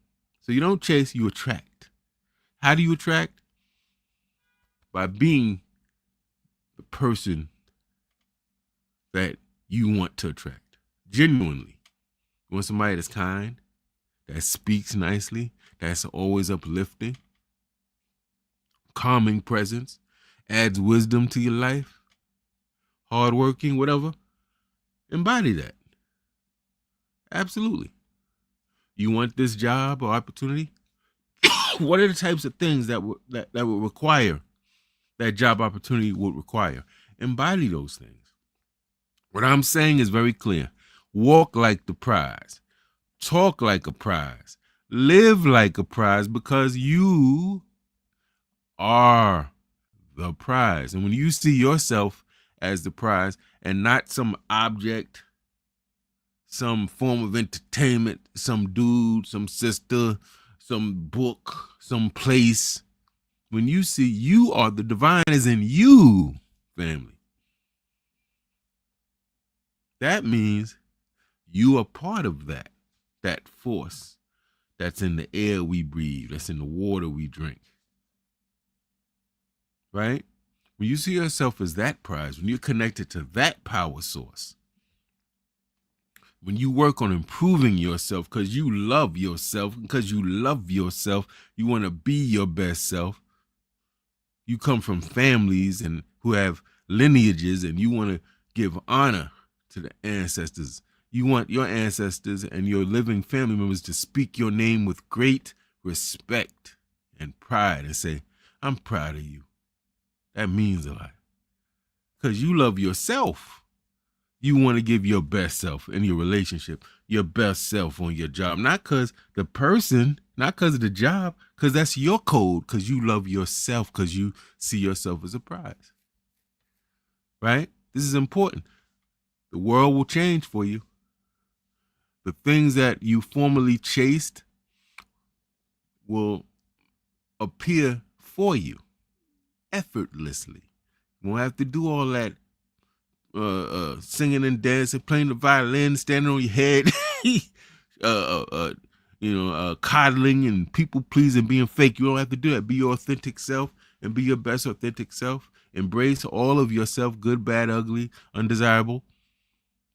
So you don't chase, you attract. How do you attract? By being the person that you want to attract. Genuinely. You want somebody that's kind, that speaks nicely, that's always uplifting, calming presence, adds wisdom to your life, hardworking, whatever. Embody that. Absolutely. You want this job or opportunity? What are the types of things that would require that job opportunity would require? Embody those things. What I'm saying is very clear. Walk like the prize. Talk like a prize. Live like a prize, because you are the prize. And when you see yourself as the prize and not some object, some form of entertainment, some dude, some sister, some book, some place, when you see you are the divine is in you, family, that means you are part of that force that's in the air we breathe, that's in the water we drink. Right? When you see yourself as that prize, when you're connected to that power source, when you work on improving yourself because you love yourself, you want to be your best self. You come from families and who have lineages, and you want to give honor to the ancestors. You want your ancestors and your living family members to speak your name with great respect and pride and say, I'm proud of you. That means a lot. Because you love yourself. You want to give your best self in your relationship, your best self on your job. Not because the person, not because of the job, because that's your code, because you love yourself, because you see yourself as a prize. Right? This is important. The world will change for you. The things that you formerly chased will appear for you effortlessly. You won't have to do all that singing and dancing, playing the violin, standing on your head, coddling and people pleasing, being fake. You don't have to do that. Be your authentic self and be your best authentic self. Embrace all of yourself, good, bad, ugly, undesirable,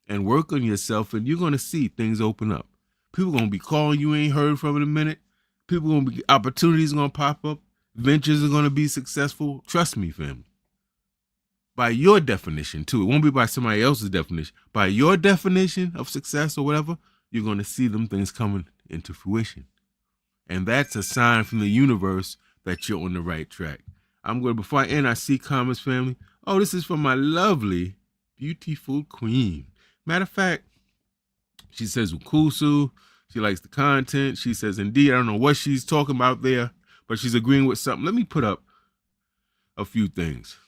and work on yourself, and you're going to see things open up. People going to be calling you ain't heard from in a minute. People going to be, opportunities are going to pop up. Ventures are going to be successful. Trust me, family. By your definition, too. It won't be by somebody else's definition. By your definition of success or whatever, you're going to see them things coming into fruition. And that's a sign from the universe that you're on the right track. Before I end, I see comments, family. Oh, this is from my lovely, beautiful queen. Matter of fact, she says WUCUSU. She likes the content. She says, indeed, I don't know what she's talking about there, but she's agreeing with something. Let me put up a few things.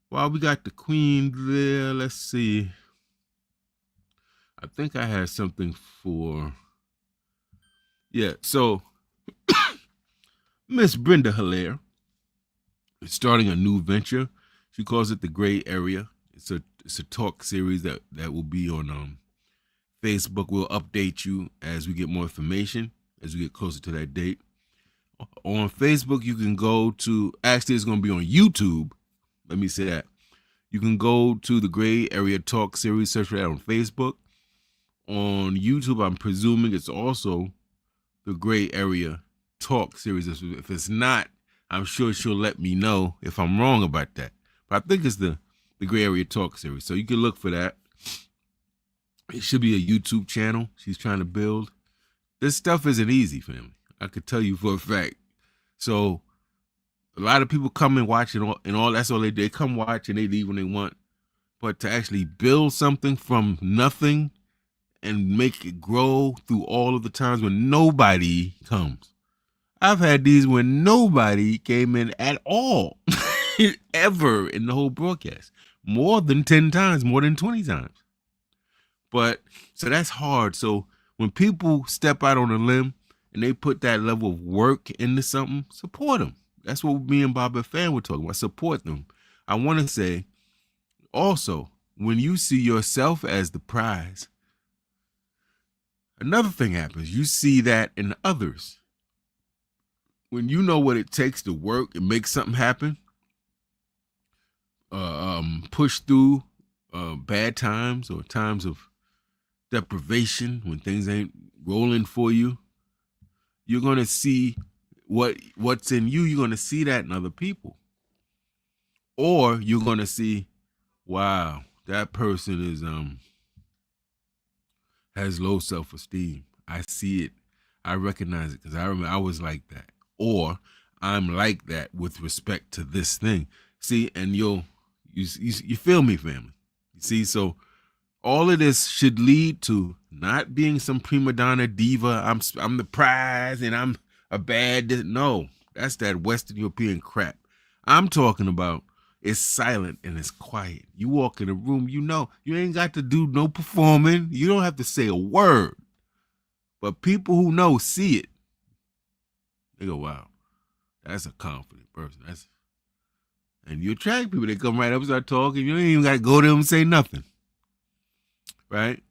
While we got the queen there, let's see. I think I had something for... Yeah, so Miss Brenda Hilaire is starting a new venture. She calls it the gray area. It's a talk series that will be on Facebook. We'll update you as we get more information, as we get closer to that date. On Facebook, you can go to, actually it's going to be on YouTube. Let me say that. You can go to the Gray Area Talk series, search for that on Facebook. On YouTube, I'm presuming it's also the Gray Area Talk series. If it's not, I'm sure she'll let me know if I'm wrong about that. But I think it's the Gray Area Talk series. So you can look for that. It should be a YouTube channel she's trying to build. This stuff isn't easy, family. I could tell you for a fact. So a lot of people come and watch it, and all that's all they do. They come watch and they leave when they want. But to actually build something from nothing and make it grow through all of the times when nobody comes. I've had these when nobody came in at all, ever in the whole broadcast. More than 10 times, more than 20 times. But, so that's hard. So when people step out on a limb and they put that level of work into something, support them. That's what me and Bob and Fan were talking about. Support them. I want to say, also, when you see yourself as the prize, another thing happens. You see that in others. When you know what it takes to work and make something happen, push through bad times or times of deprivation, when things ain't rolling for you, you're going to see what's in you. You're going to see that in other people. Or you're going to see, wow, that person is has low self-esteem. I see it. I recognize it because I remember I was like that. Or I'm like that with respect to this thing. See, and you feel me, family. You see, so all of this should lead to not being some prima donna diva. I'm the prize and I'm a bad. No, that's that Western European crap. I'm talking about it's silent and it's quiet. You walk in a room, you know, you ain't got to do no performing. You don't have to say a word. But people who know see it. They go, wow, that's a confident person. And you attract people. They come right up and start talking. You ain't even got to go to them and say nothing. Right?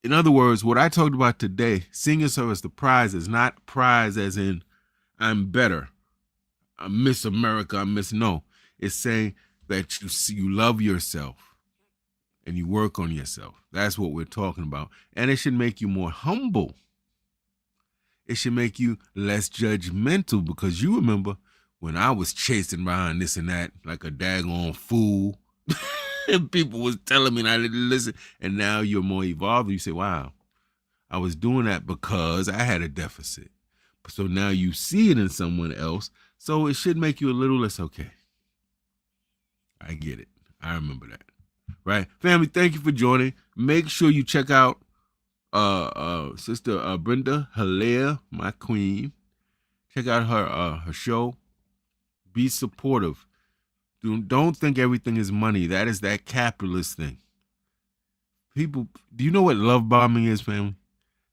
In other words, what I talked about today, seeing yourself as the prize is not prize as in I'm better. I'm Miss America. I'm Miss no. It's saying that you love yourself and you work on yourself. That's what we're talking about. And it should make you more humble. It should make you less judgmental, because you remember when I was chasing behind this and that like a daggone fool and people was telling me and I didn't listen, and now you're more evolved. You say, wow, I was doing that because I had a deficit. So now you see it in someone else. So it should make you a little less okay. I get it. I remember that. Right? Family, thank you for joining. Make sure you check out Sister Brenda Hilaire, my queen. Check out her show. Be supportive. Don't think everything is money. That is that capitalist thing. People, do you know what love bombing is, family?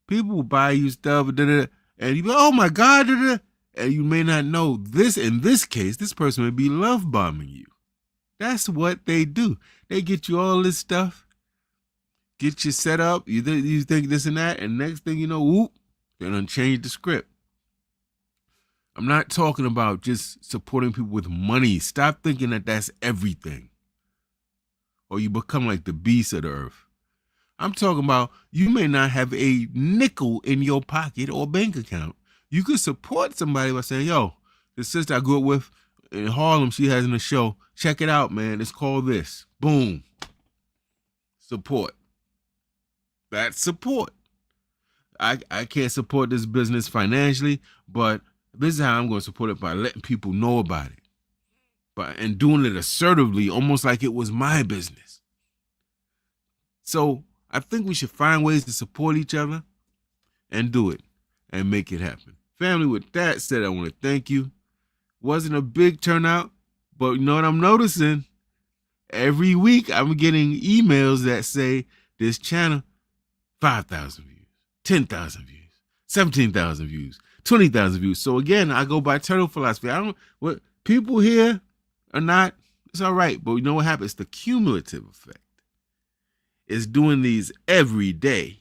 People will buy you stuff, and you go, oh my God, and you may not know this. In this case, this person may be love bombing you. That's what they do. They get you all this stuff, get you set up. You think this and that, and next thing you know, whoop, they done change the script. I'm not talking about just supporting people with money. Stop thinking that that's everything, or you become like the beast of the earth. I'm talking about you may not have a nickel in your pocket or bank account. You could support somebody by saying, yo, the sister I grew up with in Harlem, she has in a show. Check it out, man. It's called this. Boom. Support. That's support. I can't support this business financially, but this is how I'm going to support it, by letting people know about it. And doing it assertively, almost like it was my business. So I think we should find ways to support each other and do it and make it happen. Family, with that said, I want to thank you. Wasn't a big turnout, but you know what I'm noticing? Every week I'm getting emails that say this channel, 5,000 views, 10,000 views, 17,000 views, 20,000 views. So again, I go by turtle philosophy. What people here are not It's all right, but you know what happens? The cumulative effect is doing these every day.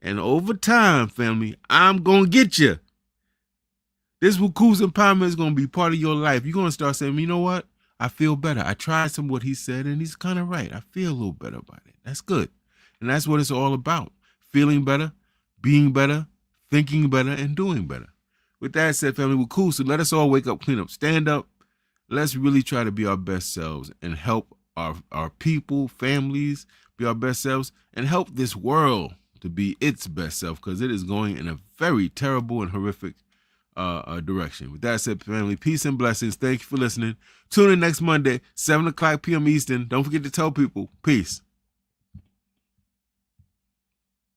And over time, family, I'm going to get you. This WUCUSU empowerment is going to be part of your life. You're going to start saying, you know what? I feel better. I tried some of what he said, and he's kind of right. I feel a little better about it. That's good. And that's what it's all about. Feeling better, being better, thinking better, and doing better. With that said, family, WUCUSU, let us all wake up, clean up, stand up. Let's really try to be our best selves and help our people, families, be our best selves, and help this world to be its best self, because it is going in a very terrible and horrific direction. With that said, family, peace and blessings. Thank you for listening. Tune in next Monday, 7 o'clock p.m. Eastern. Don't forget to tell people. Peace.